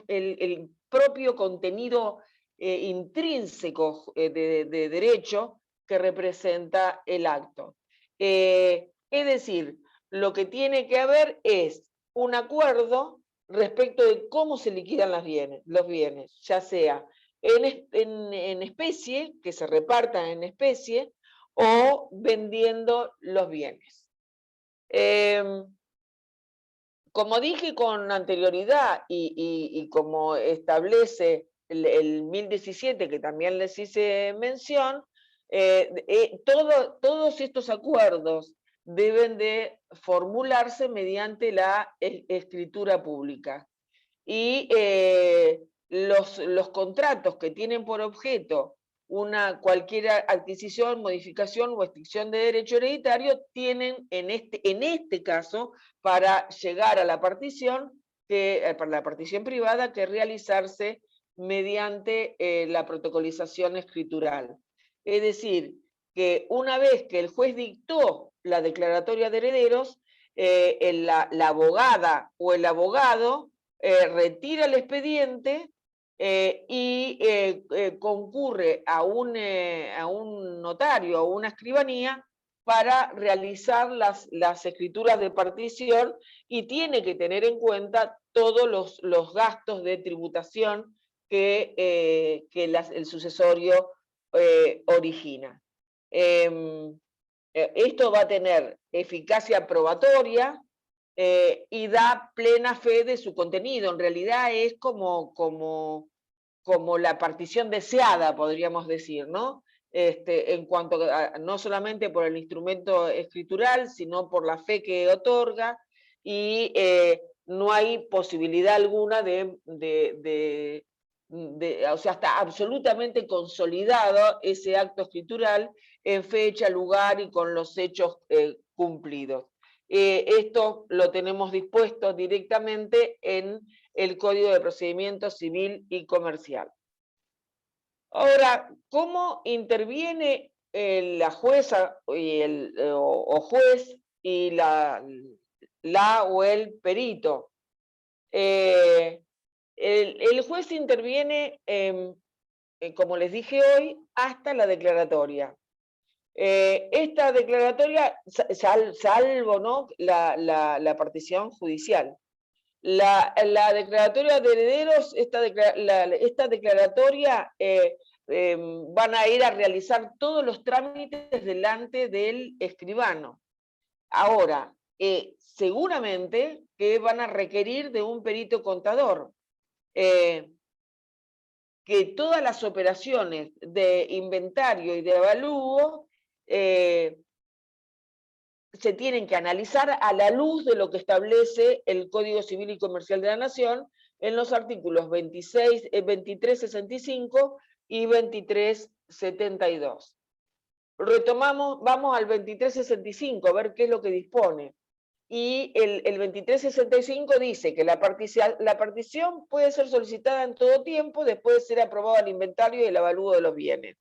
el propio contenido intrínseco de derecho, que representa el acto. Es decir, lo que tiene que haber es un acuerdo respecto de cómo se liquidan los bienes, ya sea en especie, que se repartan en especie, o vendiendo los bienes. Como dije con anterioridad y como establece el 1017, que también les hice mención, todos estos acuerdos deben de formularse mediante la escritura pública. Y los contratos que tienen por objeto cualquier adquisición, modificación o extinción de derecho hereditario tienen en este caso, para llegar a la partición, para la partición privada, que realizarse mediante la protocolización escritural. Es decir, que una vez que el juez dictó la declaratoria de herederos, la abogada o el abogado retira el expediente y concurre a un notario o una escribanía para realizar las escrituras de partición, y tiene que tener en cuenta todos los gastos de tributación que el sucesorio origina. Esto va a tener eficacia probatoria y da plena fe de su contenido. En realidad es como la partición deseada, podríamos decir, ¿no? En cuanto a, no solamente por el instrumento escritural, sino por la fe que otorga, y no hay posibilidad alguna o sea, está absolutamente consolidado ese acto escritural en fecha, lugar y con los hechos cumplidos. Esto lo tenemos dispuesto directamente en el Código de Procedimiento Civil y Comercial. Ahora, ¿cómo interviene la jueza o juez y la o el perito? El juez interviene, como les dije hoy, hasta la declaratoria. Esta declaratoria, salvo, ¿no?, la partición judicial. La declaratoria de herederos, esta declaratoria van a ir a realizar todos los trámites delante del escribano. Ahora, seguramente que van a requerir de un perito contador, que todas las operaciones de inventario y de avalúo se tienen que analizar a la luz de lo que establece el Código Civil y Comercial de la Nación en los artículos 2365 y 2372. Retomamos, vamos al 2365, a ver qué es lo que dispone. Y el 2365 dice que la partición puede ser solicitada en todo tiempo después de ser aprobado el inventario y el avalúo de los bienes.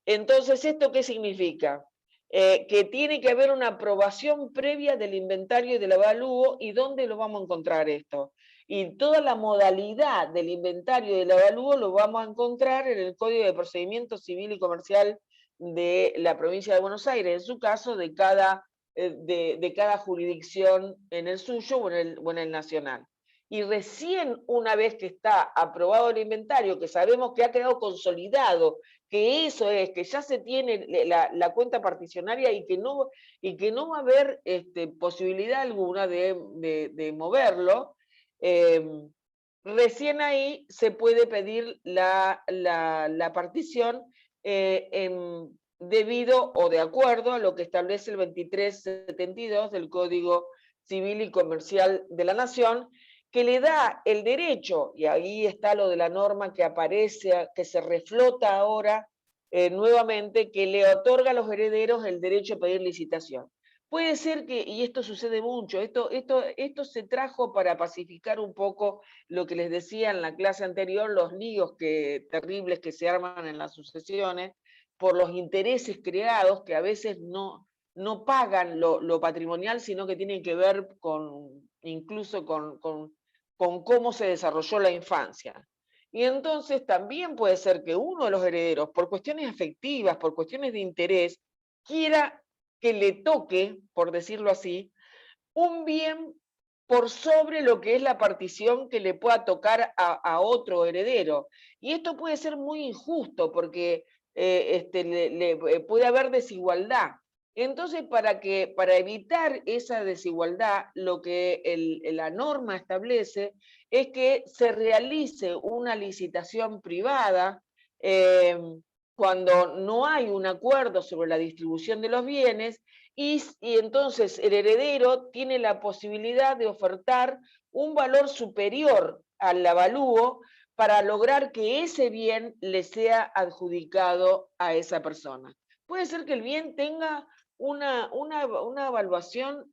Entonces, ¿esto qué significa? Que tiene que haber una aprobación previa del inventario y del avalúo. ¿Y dónde lo vamos a encontrar esto? Y toda la modalidad del inventario y del avalúo lo vamos a encontrar en el Código de Procedimiento Civil y Comercial de la provincia de Buenos Aires, en su caso de cada jurisdicción, en el suyo o en el nacional. Y recién una vez que está aprobado el inventario, que sabemos que ha quedado consolidado, que eso es, que ya se tiene la cuenta particionaria y que no va a haber posibilidad alguna de moverlo, recién ahí se puede pedir la partición debido o de acuerdo a lo que establece el 2372 del Código Civil y Comercial de la Nación, que le da el derecho, y ahí está lo de la norma que aparece, que se reflota ahora nuevamente, que le otorga a los herederos el derecho a pedir licitación. Puede ser que, y esto sucede mucho, esto se trajo para pacificar un poco lo que les decía en la clase anterior, los líos terribles que se arman en las sucesiones, por los intereses creados que a veces no pagan lo patrimonial, sino que tienen que ver incluso con cómo se desarrolló la infancia. Y entonces también puede ser que uno de los herederos, por cuestiones afectivas, por cuestiones de interés, quiera que le toque, por decirlo así, un bien por sobre lo que es la partición que le pueda tocar a otro heredero. Y esto puede ser muy injusto porque puede haber desigualdad. Entonces, para evitar esa desigualdad, lo que la norma establece es que se realice una licitación privada cuando no hay un acuerdo sobre la distribución de los bienes y entonces el heredero tiene la posibilidad de ofertar un valor superior al avalúo para lograr que ese bien le sea adjudicado a esa persona. Puede ser que el bien tenga una evaluación,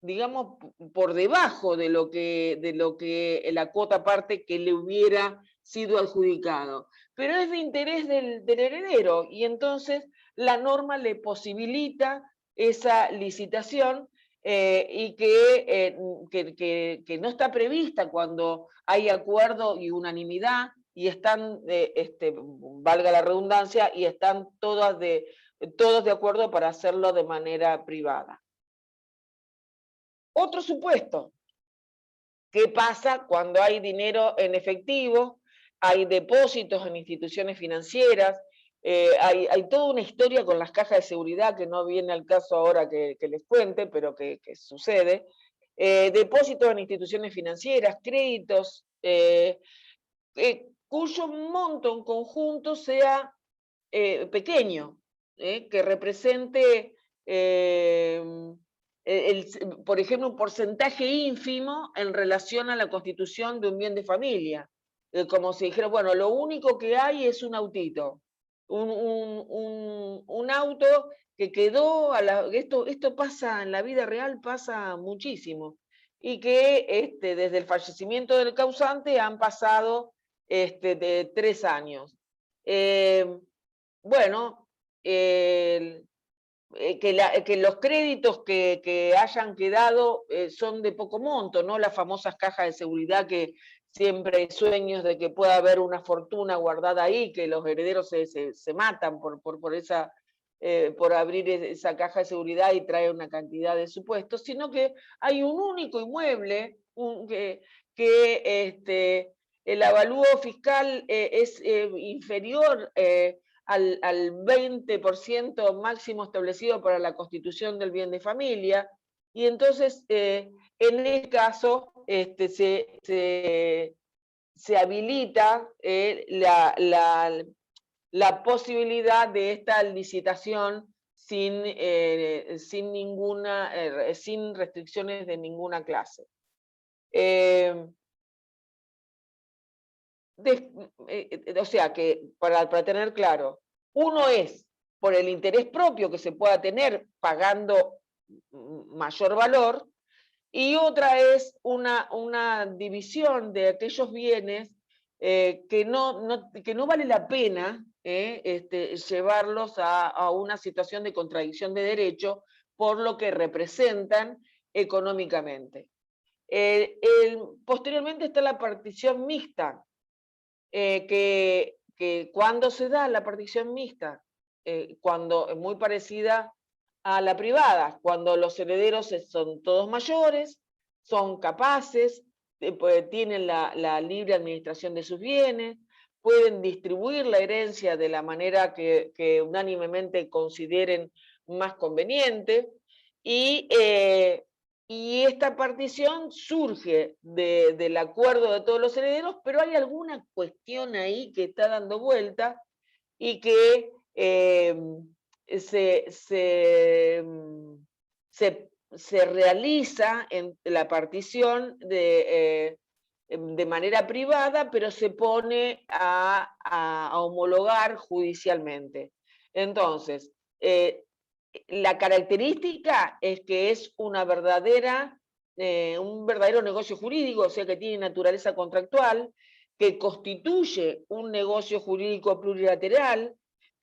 digamos, por debajo de lo que la cuota parte que le hubiera sido adjudicado, pero es de interés del heredero y entonces la norma le posibilita esa licitación y que no está prevista cuando hay acuerdo y unanimidad y están, valga la redundancia, y están todos de acuerdo para hacerlo de manera privada. Otro supuesto, ¿qué pasa cuando hay dinero en efectivo, hay depósitos en instituciones financieras? Hay toda una historia con las cajas de seguridad que no viene al caso ahora que les cuente, pero que sucede. Depósitos en instituciones financieras, créditos, cuyo monto en conjunto sea pequeño, que represente, por ejemplo, un porcentaje ínfimo en relación a la constitución de un bien de familia. Como si dijera, bueno, lo único que hay es un autito, un auto que quedó, esto pasa en la vida real, pasa muchísimo, y que desde el fallecimiento del causante han pasado de 3 años. Bueno, que los créditos que hayan quedado son de poco monto, ¿no? Las famosas cajas de seguridad que siempre hay sueños de que pueda haber una fortuna guardada ahí, que los herederos se matan por abrir esa caja de seguridad y trae una cantidad de supuestos, sino que hay un único inmueble que el avalúo fiscal es inferior al 20% máximo establecido para la constitución del bien de familia, y entonces en este caso se habilita la posibilidad de esta licitación sin restricciones de ninguna clase. O sea que, para tener claro, uno es por el interés propio que se pueda tener pagando mayor valor, y otra es una división de aquellos bienes que no vale la pena llevarlos a una situación de contradicción de derecho por lo que representan económicamente. Posteriormente está la partición mixta, que cuando se da la partición mixta, cuando es muy parecida a la privada, cuando los herederos son todos mayores, son capaces, pues, tienen la libre administración de sus bienes, pueden distribuir la herencia de la manera que unánimemente consideren más conveniente, y esta partición surge del acuerdo de todos los herederos, pero hay alguna cuestión ahí que está dando vuelta y que se realiza en la partición de manera privada, pero se pone a homologar judicialmente. Entonces, la característica es que es un verdadero negocio jurídico, o sea que tiene naturaleza contractual, que constituye un negocio jurídico plurilateral,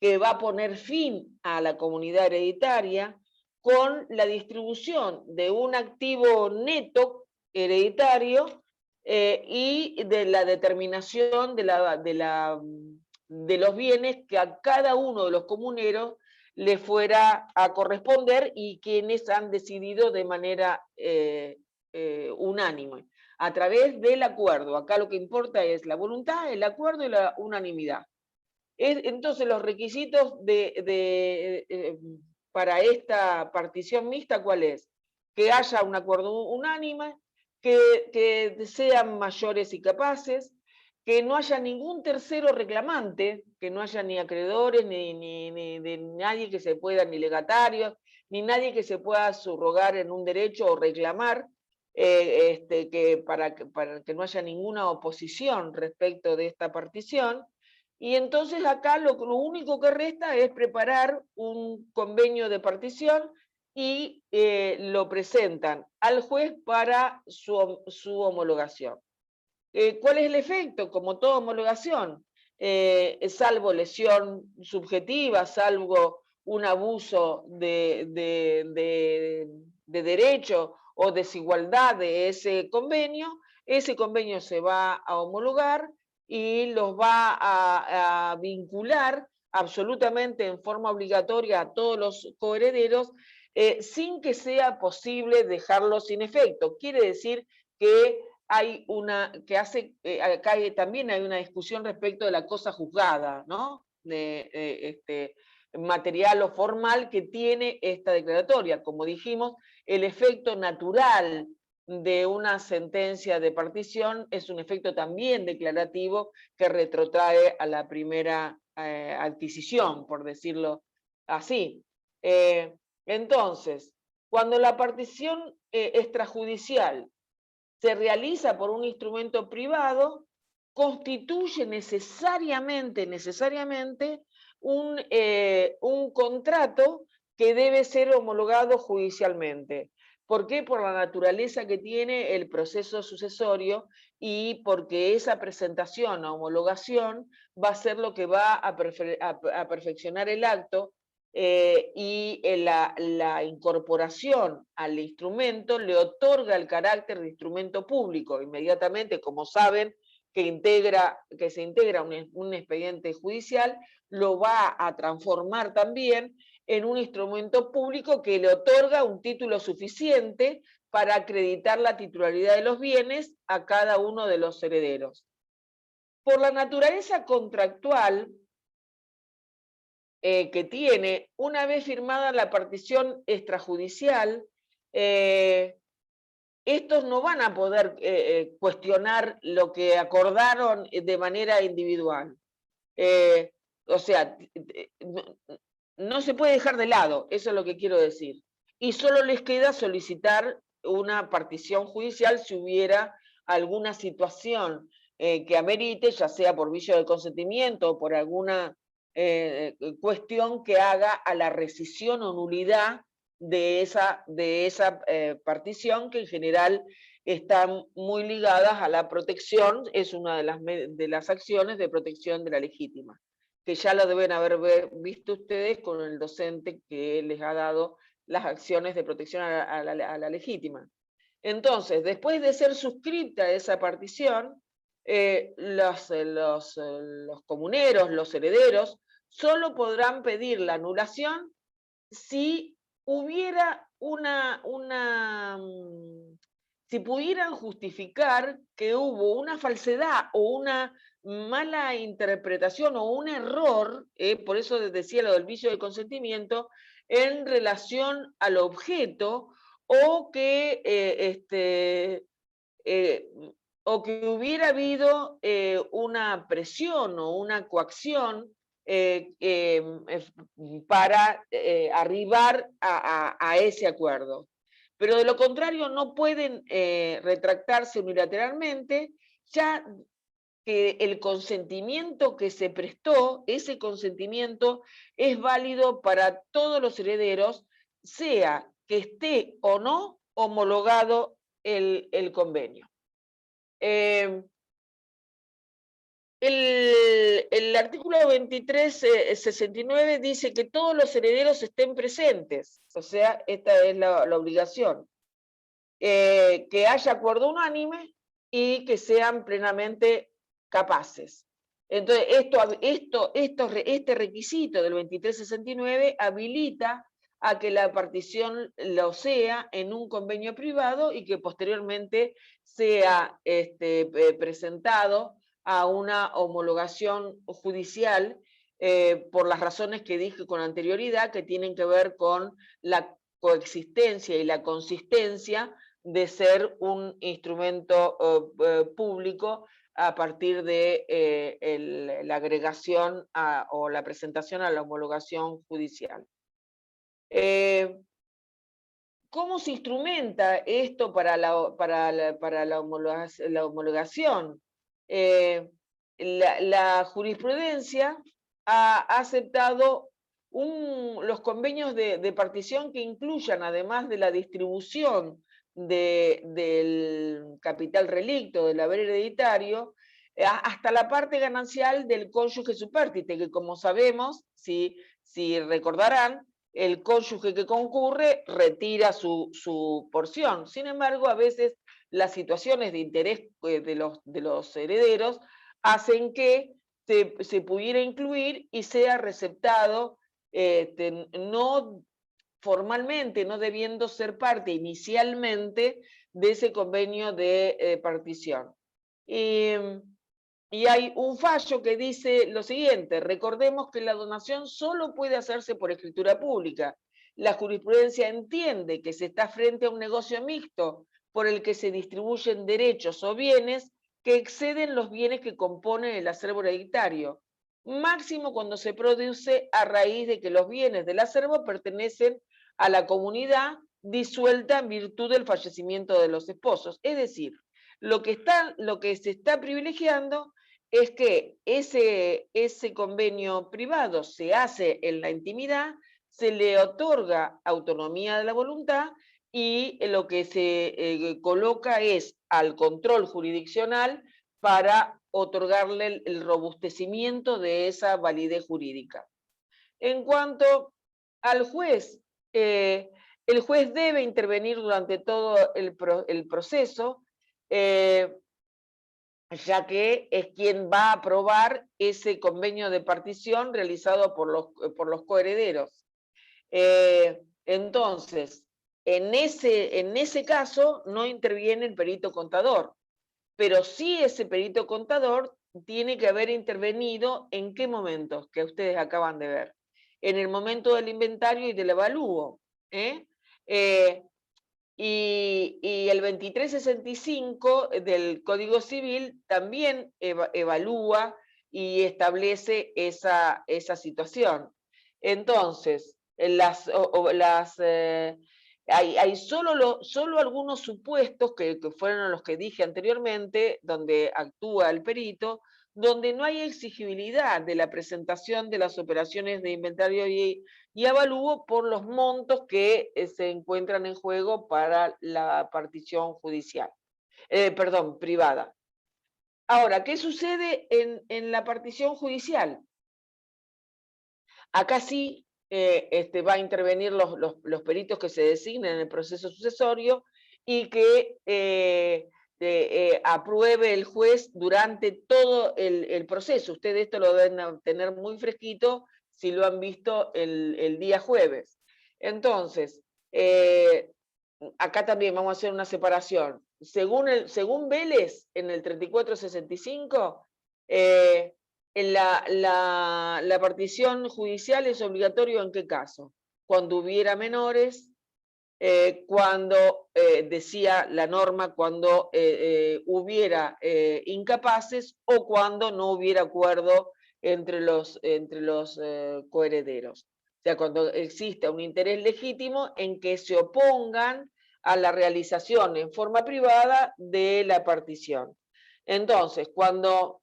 que va a poner fin a la comunidad hereditaria con la distribución de un activo neto hereditario y de la determinación de los bienes que a cada uno de los comuneros le fuera a corresponder y quienes han decidido de manera unánime, a través del acuerdo. Acá lo que importa es la voluntad, el acuerdo y la unanimidad. Entonces los requisitos para esta partición mixta, ¿cuál es? Que haya un acuerdo unánime, que sean mayores y capaces, que no haya ningún tercero reclamante, que no haya ni acreedores, ni de nadie que se pueda, ni legatarios, ni nadie que se pueda subrogar en un derecho o reclamar, para que no haya ninguna oposición respecto de esta partición. Y entonces acá lo único que resta es preparar un convenio de partición y lo presentan al juez para su homologación. ¿Cuál es el efecto? Como toda homologación, salvo lesión subjetiva, salvo un abuso de derecho o desigualdad de ese convenio se va a homologar y los va a vincular absolutamente en forma obligatoria a todos los coherederos, sin que sea posible dejarlo sin efecto. Quiere decir que acá también hay una discusión respecto de la cosa juzgada, ¿no? Material o formal que tiene esta declaratoria. Como dijimos, el efecto natural de una sentencia de partición es un efecto también declarativo que retrotrae a la primera adquisición, por decirlo así. Entonces, cuando la partición extrajudicial se realiza por un instrumento privado, constituye necesariamente un contrato que debe ser homologado judicialmente. ¿Por qué? Por la naturaleza que tiene el proceso sucesorio y porque esa presentación o homologación va a ser lo que va a perfeccionar el acto, y la incorporación al instrumento le otorga el carácter de instrumento público. Inmediatamente, como saben, que se integra un expediente judicial, lo va a transformar también en un instrumento público que le otorga un título suficiente para acreditar la titularidad de los bienes a cada uno de los herederos. Por la naturaleza contractual que tiene, una vez firmada la partición extrajudicial, estos no van a poder cuestionar lo que acordaron de manera individual. O sea, no se puede dejar de lado, eso es lo que quiero decir. Y solo les queda solicitar una partición judicial si hubiera alguna situación que amerite, ya sea por vicio de consentimiento o por alguna cuestión que haga a la rescisión o nulidad de esa partición, que en general están muy ligadas a la protección, es una de las acciones de protección de la legítima, que ya lo deben haber visto ustedes con el docente que les ha dado las acciones de protección a la legítima. Entonces, después de ser suscrita esa partición, los comuneros, los herederos, solo podrán pedir la anulación si hubiera si pudieran justificar que hubo una falsedad o una mala interpretación o un error, por eso decía lo del vicio de consentimiento, en relación al objeto, o que hubiera habido una presión o una coacción para arribar a ese acuerdo. Pero de lo contrario no pueden retractarse unilateralmente, ya que el consentimiento que se prestó, ese consentimiento es válido para todos los herederos, sea que esté o no homologado el convenio. El artículo 2369 dice que todos los herederos estén presentes, o sea, esta es la obligación. Que haya acuerdo unánime y que sean plenamente capaces. Entonces, este requisito del 2369 habilita a que la partición lo sea en un convenio privado y que posteriormente sea presentado a una homologación judicial por las razones que dije con anterioridad, que tienen que ver con la coexistencia y la consistencia de ser un instrumento público a partir de la agregación o la presentación a la homologación judicial. ¿Cómo se instrumenta esto para la homologación? La jurisprudencia ha aceptado los convenios de partición que incluyan, además de la distribución del capital relicto, del haber hereditario, hasta la parte ganancial del cónyuge supérstite, que como sabemos, si recordarán, el cónyuge que concurre retira su porción. Sin embargo, a veces las situaciones de interés de los herederos hacen que se pudiera incluir y sea receptado, no formalmente, no debiendo ser parte inicialmente de ese convenio de partición. Y hay un fallo que dice lo siguiente: recordemos que la donación solo puede hacerse por escritura pública. La jurisprudencia entiende que se está frente a un negocio mixto por el que se distribuyen derechos o bienes que exceden los bienes que componen el acervo hereditario, máximo cuando se produce a raíz de que los bienes del acervo pertenecen a la comunidad disuelta en virtud del fallecimiento de los esposos. Es decir, lo que se está privilegiando es que ese convenio privado se hace en la intimidad, se le otorga autonomía de la voluntad y lo que se coloca es al control jurisdiccional para otorgarle el robustecimiento de esa validez jurídica. En cuanto al juez, el juez debe intervenir durante todo el proceso, ya que es quien va a aprobar ese convenio de partición realizado por los coherederos. Entonces, en ese caso no interviene el perito contador, pero sí ese perito contador tiene que haber intervenido ¿en qué momentos? Que ustedes acaban de ver. En el momento del inventario y del avalúo. Y el 2365 del Código Civil también evalúa y establece esa situación. Entonces, hay solo algunos supuestos que fueron los que dije anteriormente, donde actúa el perito, donde no hay exigibilidad de la presentación de las operaciones de inventario y avalúo por los montos que se encuentran en juego para la partición judicial, privada. Ahora, ¿qué sucede en la partición judicial? Acá sí va a intervenir los peritos que se designen en el proceso sucesorio y que apruebe el juez durante todo el proceso. Ustedes esto lo deben tener muy fresquito si lo han visto el día jueves. Entonces, acá también vamos a hacer una separación. Según Vélez, en el 3465, la partición judicial es obligatorio ¿en qué caso? Cuando hubiera menores, cuando, decía la norma, cuando hubiera incapaces o cuando no hubiera acuerdo entre los coherederos. O sea, cuando exista un interés legítimo en que se opongan a la realización en forma privada de la partición. Entonces, cuando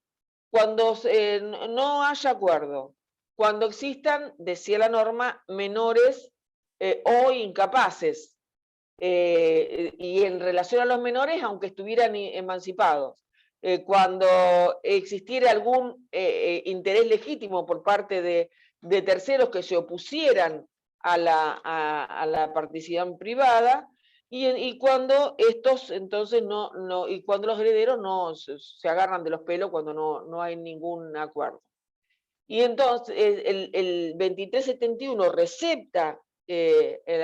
no haya acuerdo, cuando existan, decía la norma, menores o incapaces, y en relación a los menores, aunque estuvieran emancipados, cuando existiera algún interés legítimo por parte de terceros que se opusieran a la partición privada, y cuando estos, entonces, y cuando los herederos no se agarran de los pelos cuando no hay ningún acuerdo. Y entonces el 2371 recepta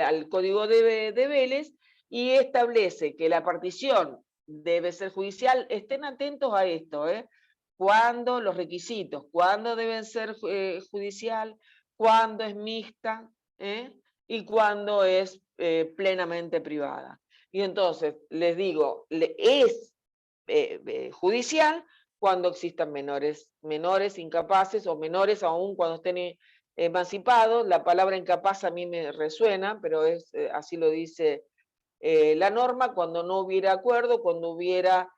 al Código de Vélez y establece que la partición debe ser judicial. Estén atentos a esto, cuándo los requisitos, cuándo deben ser judicial, cuándo es mixta, y cuándo es plenamente privada. Y entonces, les digo, es judicial cuando existan menores incapaces o menores aún cuando estén emancipados. La palabra incapaz a mí me resuena, pero así lo dice la norma, cuando no hubiera acuerdo, cuando hubiera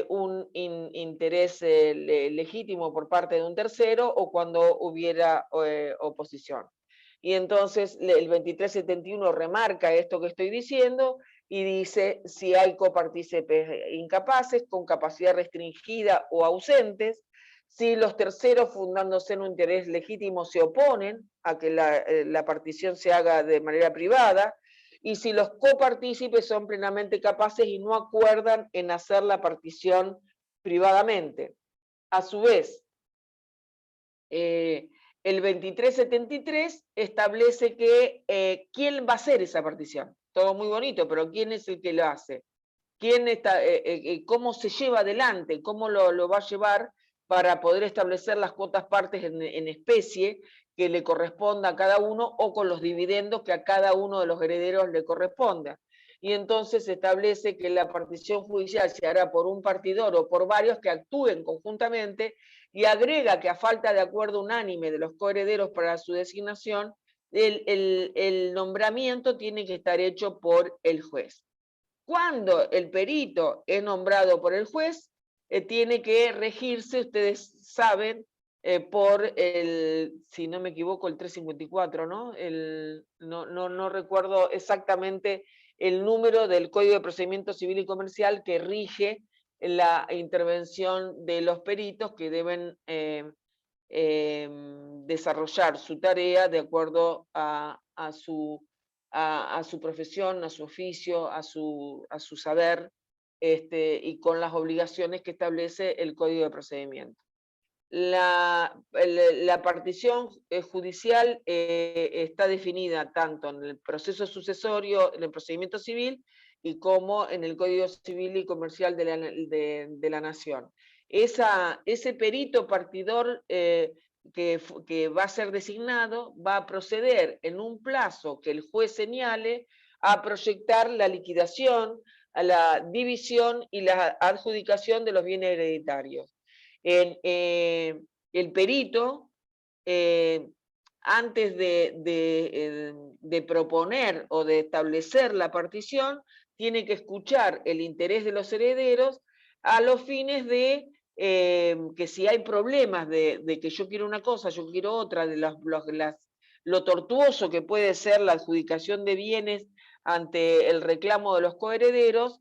un interés legítimo por parte de un tercero o cuando hubiera oposición. Y entonces el 2371 remarca esto que estoy diciendo y dice si hay copartícipes incapaces, con capacidad restringida o ausentes, si los terceros fundándose en un interés legítimo se oponen a que la partición se haga de manera privada, y si los copartícipes son plenamente capaces y no acuerdan en hacer la partición privadamente. A su vez, el 2373 establece que quién va a hacer esa partición. Todo muy bonito, pero ¿quién es el que lo hace? ¿Quién está, cómo se lleva adelante? ¿Cómo lo va a llevar para poder establecer las cuotas partes en especie que le corresponda a cada uno o con los dividendos que a cada uno de los herederos le corresponda? Y entonces se establece que la partición judicial se hará por un partidor o por varios que actúen conjuntamente, y agrega que a falta de acuerdo unánime de los coherederos para su designación, el nombramiento tiene que estar hecho por el juez. Cuando el perito es nombrado por el juez, tiene que regirse, ustedes saben, por si no me equivoco, el 354, ¿no? No recuerdo exactamente el número del Código de Procedimiento Civil y Comercial que rige la intervención de los peritos que deben desarrollar su tarea de acuerdo a su profesión, a su oficio, a su saber, y con las obligaciones que establece el Código de Procedimiento. La partición judicial está definida tanto en el proceso sucesorio, en el procedimiento civil, y como en el Código Civil y Comercial de la Nación. Ese perito partidor que va a ser designado va a proceder en un plazo que el juez señale a proyectar la liquidación, a la división y la adjudicación de los bienes hereditarios. El perito, antes de proponer o de establecer la partición, tiene que escuchar el interés de los herederos a los fines de que si hay problemas de que yo quiero una cosa, yo quiero otra, de lo tortuoso que puede ser la adjudicación de bienes ante el reclamo de los coherederos,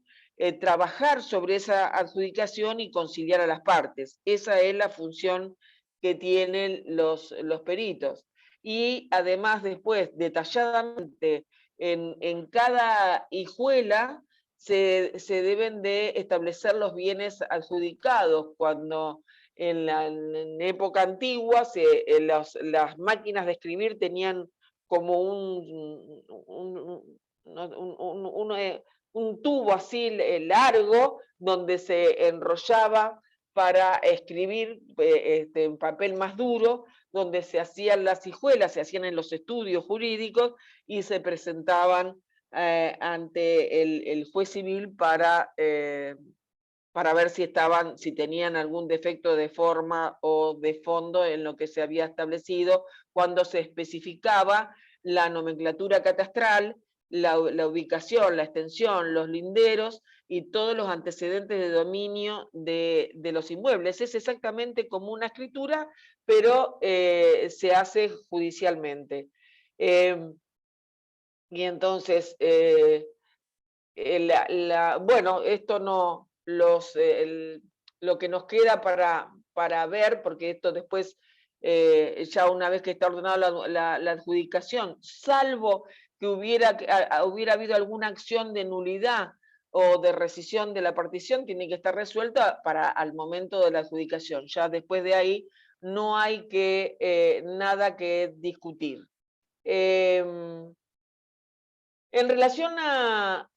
trabajar sobre esa adjudicación y conciliar a las partes. Esa es la función que tienen los peritos. Y además después, detalladamente, en cada hijuela se deben de establecer los bienes adjudicados. Cuando en época antigua las máquinas de escribir tenían como un tubo así largo donde se enrollaba para escribir en papel más duro, donde se hacían las hijuelas, se hacían en los estudios jurídicos y se presentaban ante el juez civil para ver si tenían algún defecto de forma o de fondo en lo que se había establecido, cuando se especificaba la nomenclatura catastral, la ubicación, la extensión, los linderos y todos los antecedentes de dominio de los inmuebles. Es exactamente como una escritura, pero se hace judicialmente. Y entonces, bueno, esto no, lo que nos queda para ver, porque esto después, ya una vez que está ordenada la adjudicación, salvo que hubiera habido alguna acción de nulidad o de rescisión de la partición, tiene que estar resuelta para al momento de la adjudicación. Ya después de ahí no hay nada que discutir. En relación a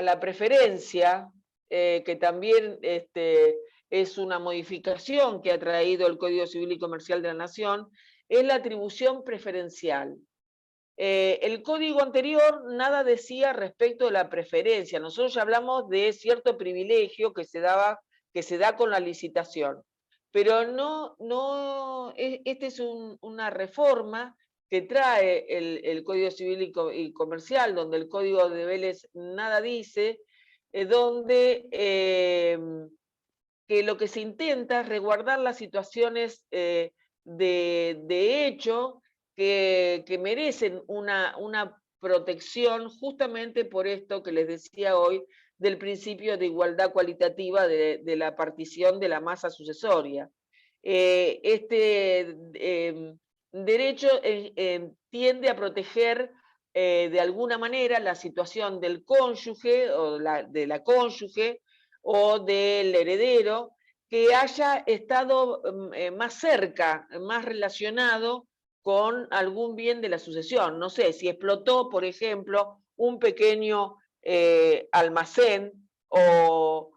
la preferencia, que también es una modificación que ha traído el Código Civil y Comercial de la Nación, es la atribución preferencial. El código anterior nada decía respecto de la preferencia. Nosotros ya hablamos de cierto privilegio que se da con la licitación. Pero esta es una reforma que trae el Código Civil y Comercial, donde el Código de Vélez nada dice, donde que lo que se intenta es resguardar las situaciones de hecho que merecen una protección justamente por esto que les decía hoy del principio de igualdad cualitativa de la partición de la masa sucesoria. Este derecho tiende a proteger de alguna manera la situación del cónyuge o de la cónyuge o del heredero que haya estado más cerca, más relacionado con algún bien de la sucesión. No sé, si explotó, por ejemplo, un pequeño almacén o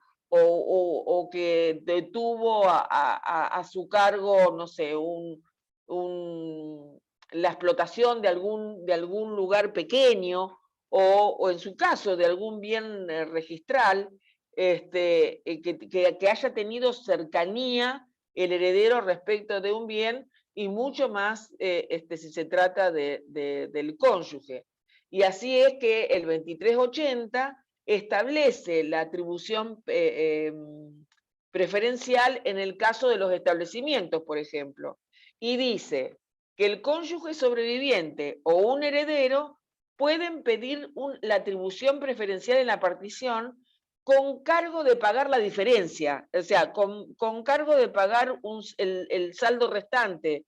que tuvo a su cargo, no sé, la explotación de algún lugar pequeño o en su caso de algún bien registral, que haya tenido cercanía el heredero respecto de un bien y mucho más si se trata del cónyuge. Y así es que el 2380 establece la atribución preferencial en el caso de los establecimientos, por ejemplo, y dice que el cónyuge sobreviviente o un heredero pueden pedir la atribución preferencial en la partición con cargo de pagar la diferencia, o sea, con cargo de pagar el saldo restante,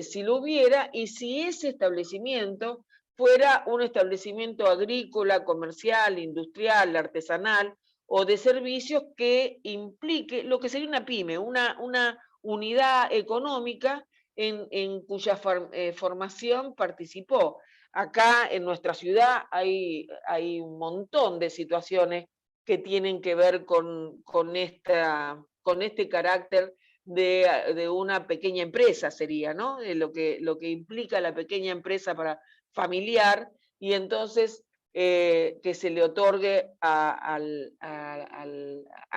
si lo hubiera, y si ese establecimiento fuera un establecimiento agrícola, comercial, industrial, artesanal o de servicios que implique lo que sería una pyme, una unidad económica en cuya formación participó. Acá en nuestra ciudad hay un montón de situaciones que tienen que ver con este carácter de una pequeña empresa, sería, ¿no? Lo que implica la pequeña empresa familiar, y entonces que se le otorgue a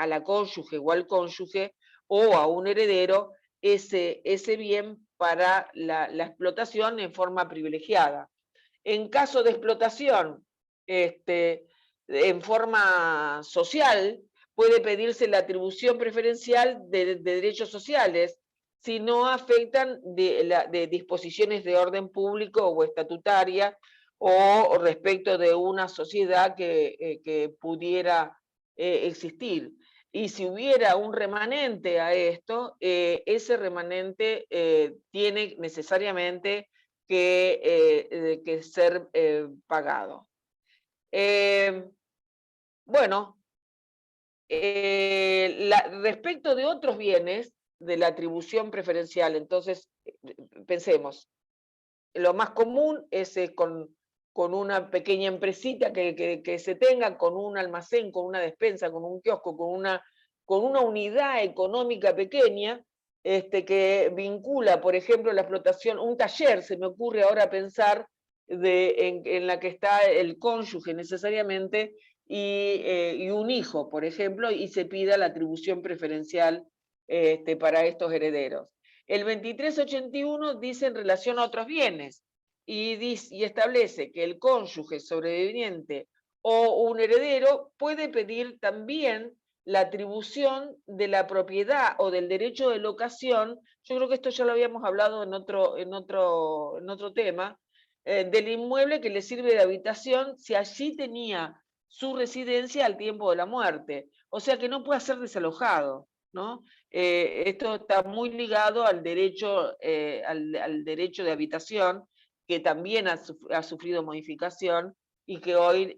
la cónyuge o al cónyuge o a un heredero ese bien para la explotación en forma privilegiada. En caso de explotación en forma social, puede pedirse la atribución preferencial de derechos sociales si no afectan de disposiciones de orden público o estatutaria o respecto de una sociedad que pudiera existir. Y si hubiera un remanente a esto, ese remanente tiene necesariamente que ser pagado. Bueno, respecto de otros bienes de la atribución preferencial, entonces pensemos, lo más común es con una pequeña empresita que se tenga, con un almacén, con una despensa, con un kiosco, con una unidad económica pequeña, que vincula, por ejemplo, la explotación, un taller, se me ocurre ahora pensar, en la que está el cónyuge necesariamente y un hijo, por ejemplo, y se pida la atribución preferencial para estos herederos. El 2381 dice en relación a otros bienes y establece que el cónyuge sobreviviente o un heredero puede pedir también la atribución de la propiedad o del derecho de locación. Yo creo que esto ya lo habíamos hablado en otro tema, del inmueble que le sirve de habitación si allí tenía su residencia al tiempo de la muerte. O sea que no puede ser desalojado. ¿no? Esto está muy ligado al derecho, al derecho de habitación, que también ha sufrido modificación y que hoy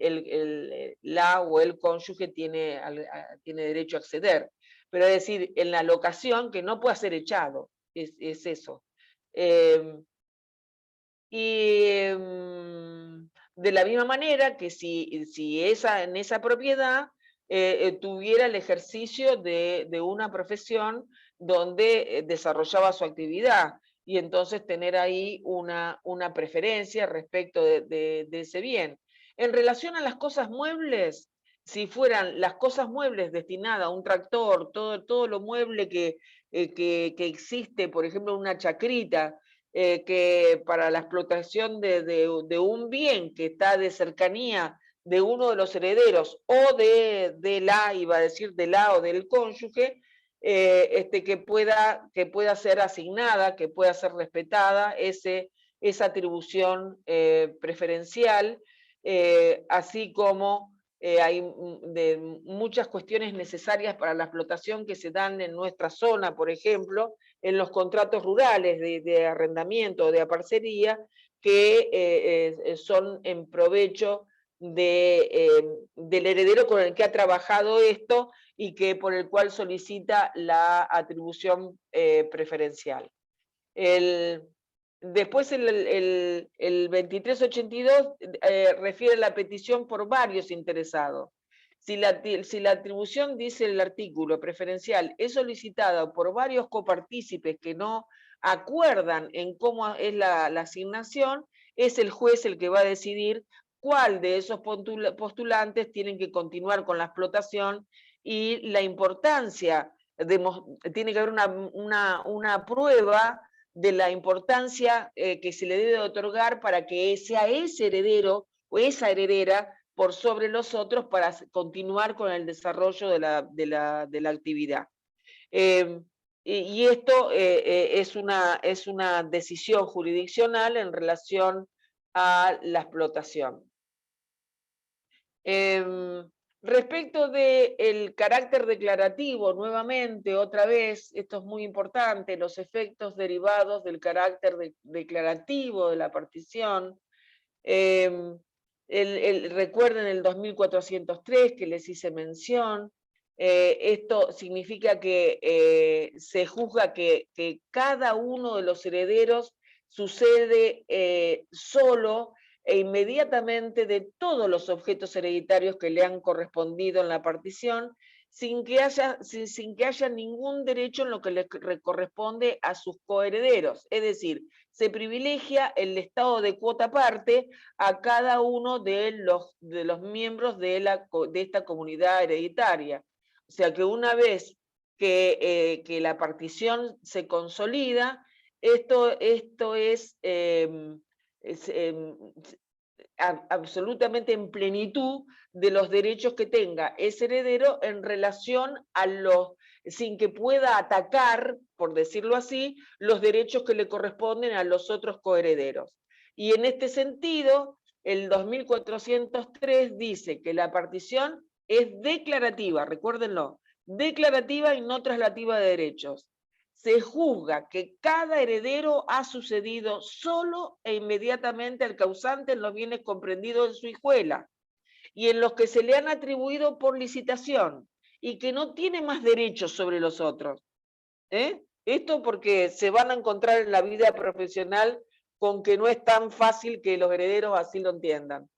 la o el cónyuge tiene derecho a acceder. Pero es decir, en la locación que no puede ser echado, es eso. De la misma manera que si en esa propiedad tuviera el ejercicio de una profesión donde desarrollaba su actividad, y entonces tener ahí una preferencia respecto de ese bien. En relación a las cosas muebles, si fueran las cosas muebles destinadas a un tractor, todo lo mueble que existe, por ejemplo, una chacrita, que para la explotación de un bien que está de cercanía de uno de los herederos o iba a decir, de la o del cónyuge, que pueda ser asignada, que pueda ser respetada esa atribución preferencial, así como hay muchas cuestiones necesarias para la explotación que se dan en nuestra zona, por ejemplo, en los contratos rurales de arrendamiento o de aparcería, que son en provecho del heredero con el que ha trabajado esto y que por el cual solicita la atribución preferencial. Después el 2382 refiere a la petición por varios interesados. Si la atribución, dice el artículo preferencial, es solicitada por varios copartícipes que no acuerdan en cómo es la asignación, es el juez el que va a decidir cuál de esos postulantes tienen que continuar con la explotación, y la importancia, tiene que haber una prueba de la importancia que se le debe otorgar para que sea ese heredero o esa heredera por sobre los otros para continuar con el desarrollo de la actividad. Y esto es una decisión jurisdiccional en relación a la explotación. Respecto del carácter declarativo, nuevamente, otra vez, esto es muy importante, los efectos derivados del carácter declarativo de la partición. Recuerden el 2403 que les hice mención. Esto significa que se juzga que cada uno de los herederos sucede solo e inmediatamente de todos los objetos hereditarios que le han correspondido en la partición, sin que haya ningún derecho en lo que le corresponde a sus coherederos. Es decir, se privilegia el estado de cuota parte a cada uno de los miembros de esta comunidad hereditaria. O sea que una vez que la partición se consolida, esto es absolutamente en plenitud de los derechos que tenga ese heredero en relación a sin que pueda atacar, por decirlo así, los derechos que le corresponden a los otros coherederos. Y en este sentido, el 2403 dice que la partición es declarativa, recuérdenlo, declarativa y no traslativa de derechos. Se juzga que cada heredero ha sucedido solo e inmediatamente al causante en los bienes comprendidos en su hijuela y en los que se le han atribuido por licitación y que no tiene más derechos sobre los otros. Esto porque se van a encontrar en la vida profesional con que no es tan fácil que los herederos así lo entiendan.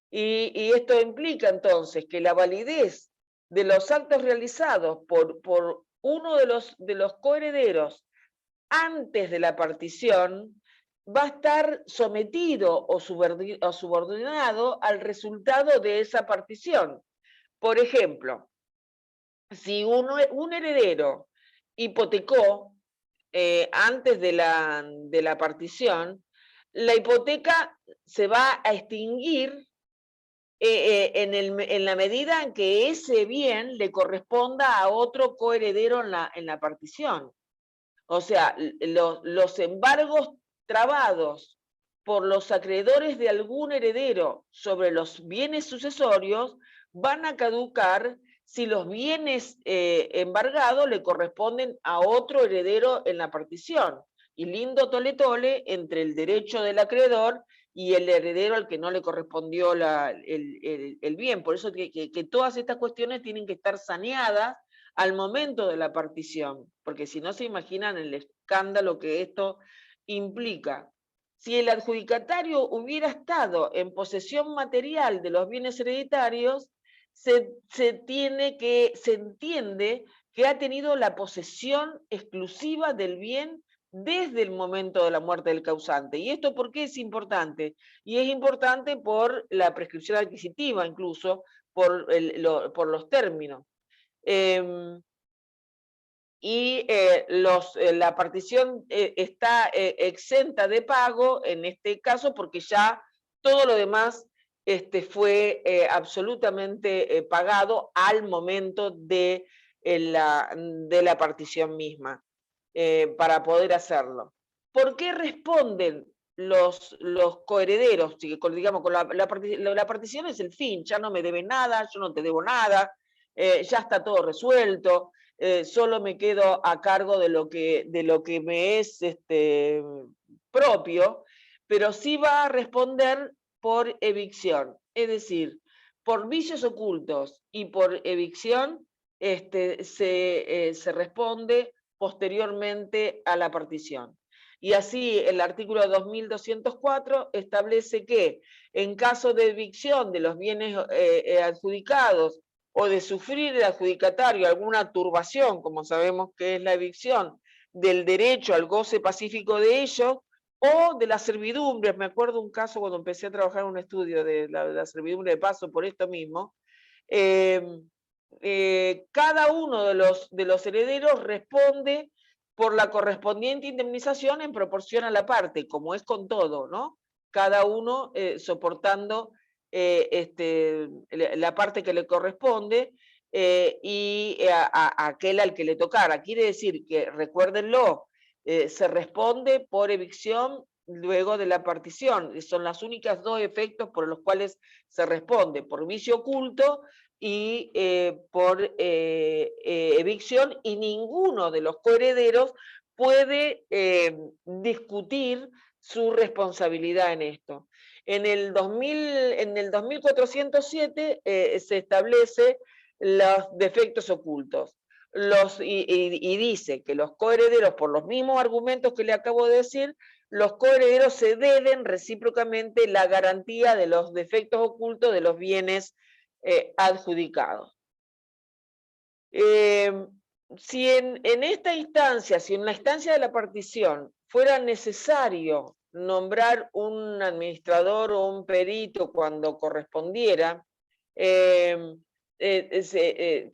Y esto implica entonces que la validez de los actos realizados por uno de los coherederos antes de la partición va a estar sometido o subordinado al resultado de esa partición. Por ejemplo, si un heredero hipotecó antes de la partición, la hipoteca se va a extinguir en la medida en que ese bien le corresponda a otro coheredero en la partición. O sea, los embargos trabados por los acreedores de algún heredero sobre los bienes sucesorios van a caducar si los bienes embargados le corresponden a otro heredero en la partición. Y lindo tole tole entre el derecho del acreedor y el heredero al que no le correspondió el bien. Por eso que todas estas cuestiones tienen que estar saneadas al momento de la partición, porque si no se imaginan el escándalo que esto implica. Si el adjudicatario hubiera estado en posesión material de los bienes hereditarios, se entiende que ha tenido la posesión exclusiva del bien desde el momento de la muerte del causante. ¿Y esto por qué es importante? Y es importante por la prescripción adquisitiva, incluso por los términos. La partición está exenta de pago en este caso porque ya todo lo demás fue absolutamente pagado al momento de la partición misma para poder hacerlo. ¿Por qué responden los coherederos? Digamos, con la partición es el fin, ya no me debes nada, yo no te debo nada, ya está todo resuelto. Solo me quedo a cargo de lo que me es propio, pero sí va a responder por evicción, es decir, por vicios ocultos y por evicción se responde posteriormente a la partición. Y así el artículo 2204 establece que en caso de evicción de los bienes adjudicados o de sufrir el adjudicatario alguna turbación, como sabemos que es la evicción, del derecho al goce pacífico de ellos, o de las servidumbres. Me acuerdo un caso cuando empecé a trabajar en un estudio de la servidumbre de paso por esto mismo. Cada uno de los herederos responde por la correspondiente indemnización en proporción a la parte, como es con todo, ¿no? Cada uno soportando la parte que le corresponde y a aquel al que le tocara. Quiere decir que, recuérdenlo, se responde por evicción luego de la partición. Son las únicas dos efectos por los cuales se responde, por vicio oculto y por evicción, y ninguno de los coherederos puede discutir su responsabilidad en esto. En el 2407 se establece los defectos ocultos. Y dice que los coherederos, por los mismos argumentos que le acabo de decir, los coherederos se deben recíprocamente la garantía de los defectos ocultos de los bienes adjudicados. Si en esta instancia, si en la instancia de la partición fuera necesario nombrar un administrador o un perito cuando correspondiera, que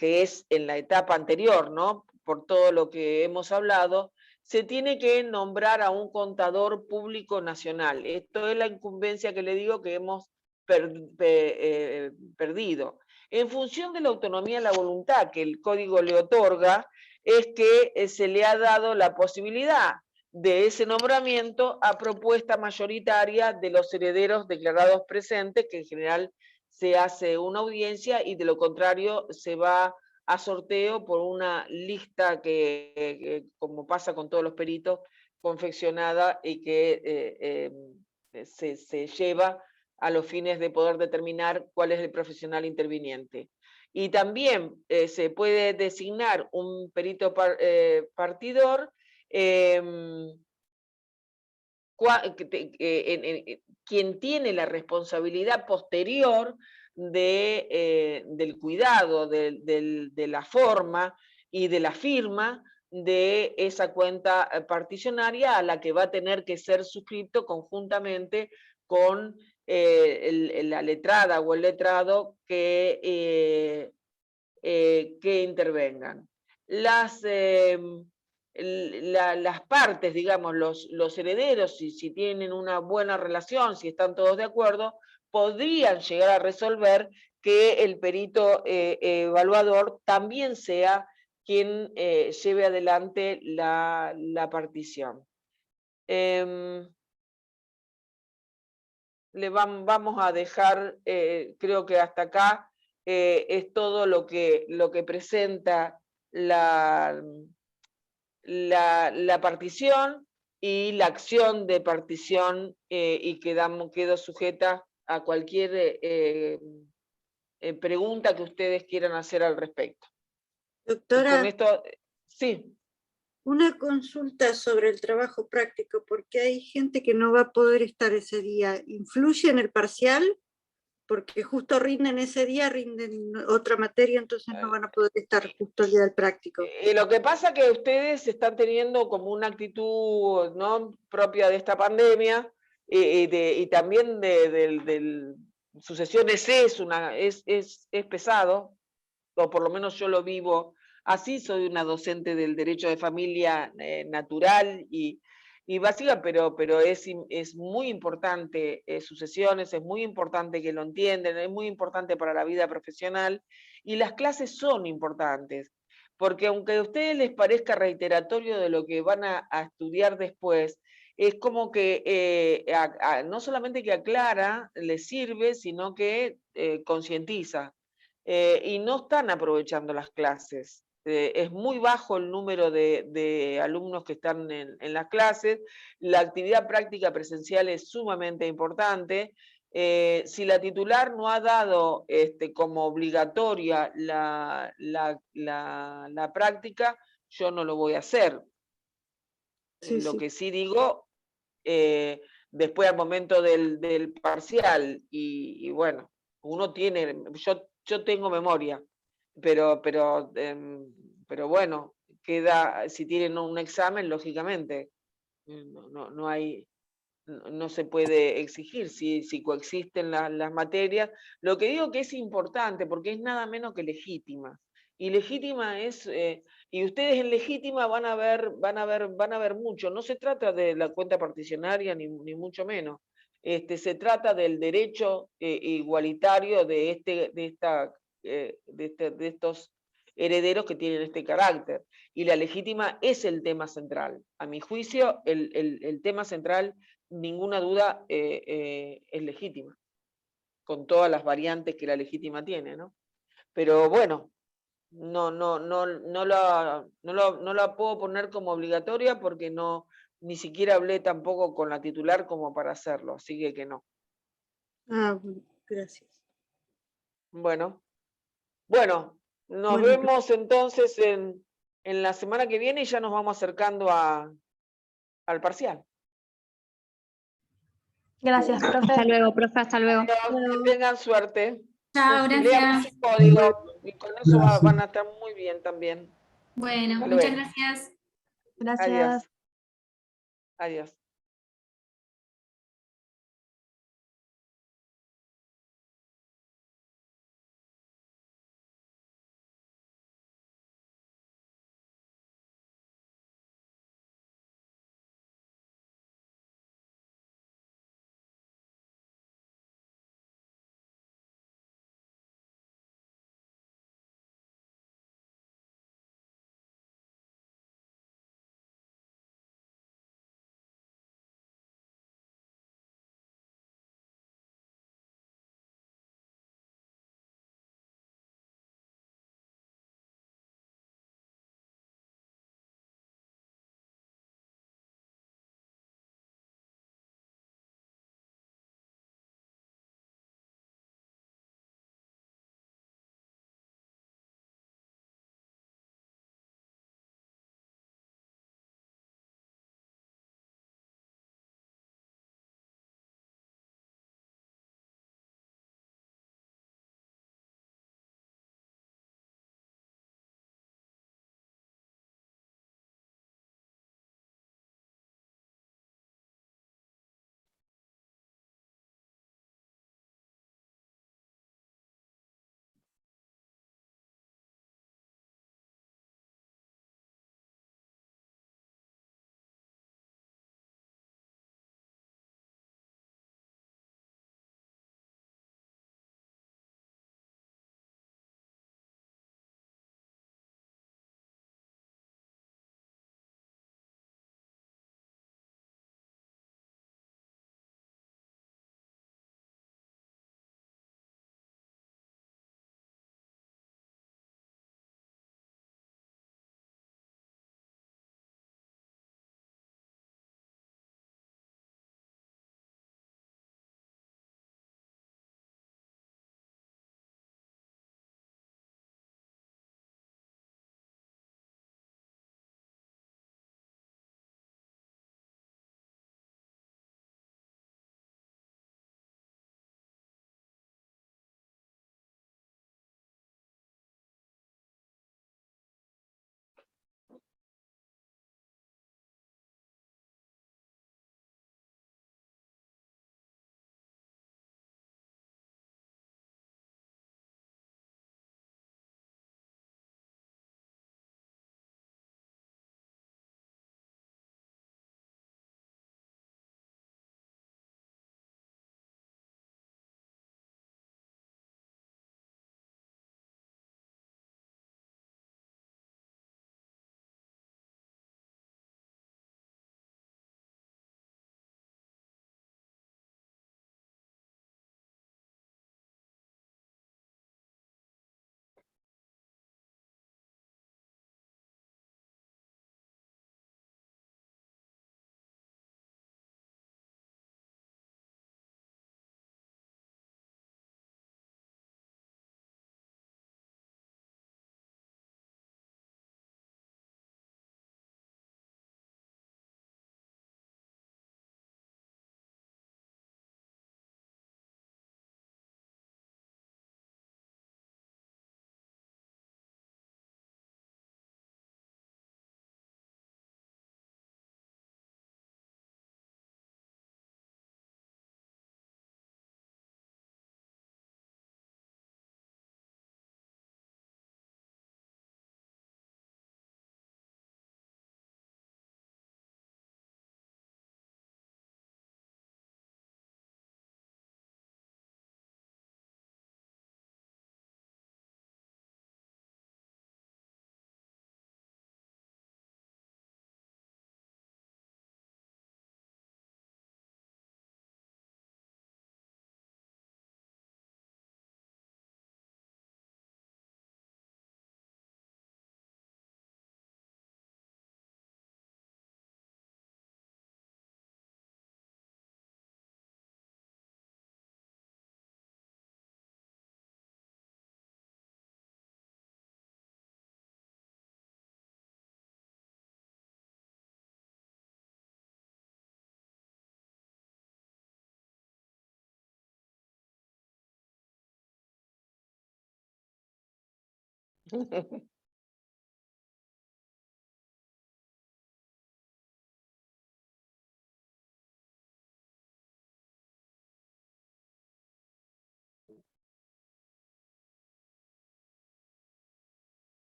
es en la etapa anterior, ¿no? Por todo lo que hemos hablado, se tiene que nombrar a un contador público nacional. Esto es la incumbencia que le digo que hemos perdido. En función de la autonomía de la voluntad que el código le otorga, es que se le ha dado la posibilidad de ese nombramiento a propuesta mayoritaria de los herederos declarados presentes, que en general se hace una audiencia, y de lo contrario se va a sorteo por una lista que como pasa con todos los peritos, confeccionada y que se lleva a los fines de poder determinar cuál es el profesional interviniente. Y también se puede designar un perito partidor quien tiene la responsabilidad posterior del cuidado, de la forma y de la firma de esa cuenta particionaria, a la que va a tener que ser suscrito conjuntamente con la letrada o el letrado que intervengan. Las partes, digamos, los herederos, si tienen una buena relación, si están todos de acuerdo, podrían llegar a resolver que el perito evaluador también sea quien lleve adelante la partición. Vamos a dejar, creo que hasta acá, es todo lo que presenta la partición y la acción de partición, y quedo sujeta a cualquier pregunta que ustedes quieran hacer al respecto. Doctora, con esto, sí. una consulta sobre el trabajo práctico, porque hay gente que no va a poder estar ese día. ¿Influye en el parcial? Porque justo rinden ese día, rinden otra materia, entonces no van a poder estar justo el día del práctico. Lo que pasa es que ustedes están teniendo como una actitud, ¿no?, propia de esta pandemia, y también del sucesiones es pesado, o por lo menos yo lo vivo así. Soy una docente del derecho de familia natural y básica, pero es muy importante sucesiones, es muy importante que lo entiendan, es muy importante para la vida profesional, y las clases son importantes, porque aunque a ustedes les parezca reiteratorio de lo que van a estudiar después, es como que no solamente que aclara, les sirve, sino que concientiza. Y no están aprovechando las clases. Es muy bajo el número de alumnos que están en las clases. La actividad práctica presencial es sumamente importante. Si la titular no ha dado como obligatoria la práctica, yo no lo voy a hacer. Sí, Lo sí. que sí digo, después al momento del parcial, y bueno, uno tiene, yo tengo memoria, pero bueno, queda, si tienen un examen, lógicamente, no hay, no se puede exigir si coexisten las materias. Lo que digo que es importante, porque es nada menos que legítima. Y legítima es, y ustedes en legítima van a ver mucho. No se trata de la cuenta particionaria, ni mucho menos. Se trata del derecho igualitario de estos herederos que tienen este carácter. Y la legítima es el tema central. A mi juicio, el tema central, ninguna duda, es legítima, con todas las variantes que la legítima tiene, ¿no? Pero bueno, no la puedo poner como obligatoria, porque ni siquiera hablé tampoco con la titular como para hacerlo, así que no. Ah, bueno, gracias. Bueno, nos Bueno, vemos entonces en la semana que viene, y ya nos vamos acercando al parcial. Gracias, profe. Hasta luego, profe, hasta luego. Que tengan suerte. Chao, Lean gracias. su código y con eso van a estar muy bien también. Bueno, Hasta muchas luego. gracias. Adiós. Gracias. Adiós.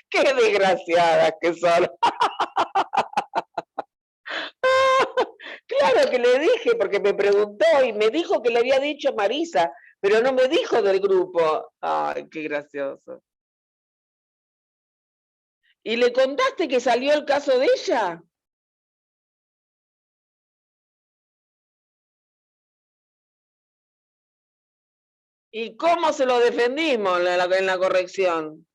Qué desgraciadas que son. Claro que le dije, porque me preguntó y me dijo que le había dicho Marisa, pero no me dijo del grupo. Ay, qué gracioso. ¿Y le contaste que salió el caso de ella? ¿Y cómo se lo defendimos en la corrección?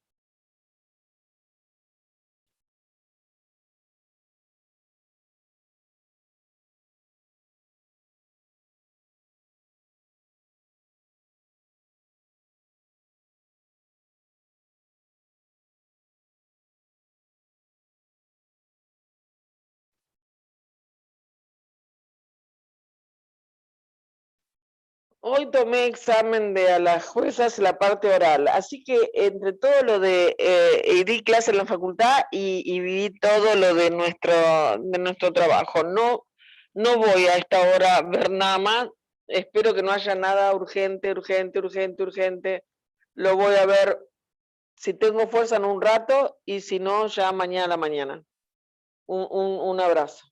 Hoy tomé examen de a las juezas la parte oral, así que entre todo lo de, di clase en la facultad y vi todo lo de nuestro trabajo. No, no voy a esta hora a ver nada más, espero que no haya nada urgente, urgente. Lo voy a ver si tengo fuerza en un rato y si no, ya mañana a la mañana. Un abrazo.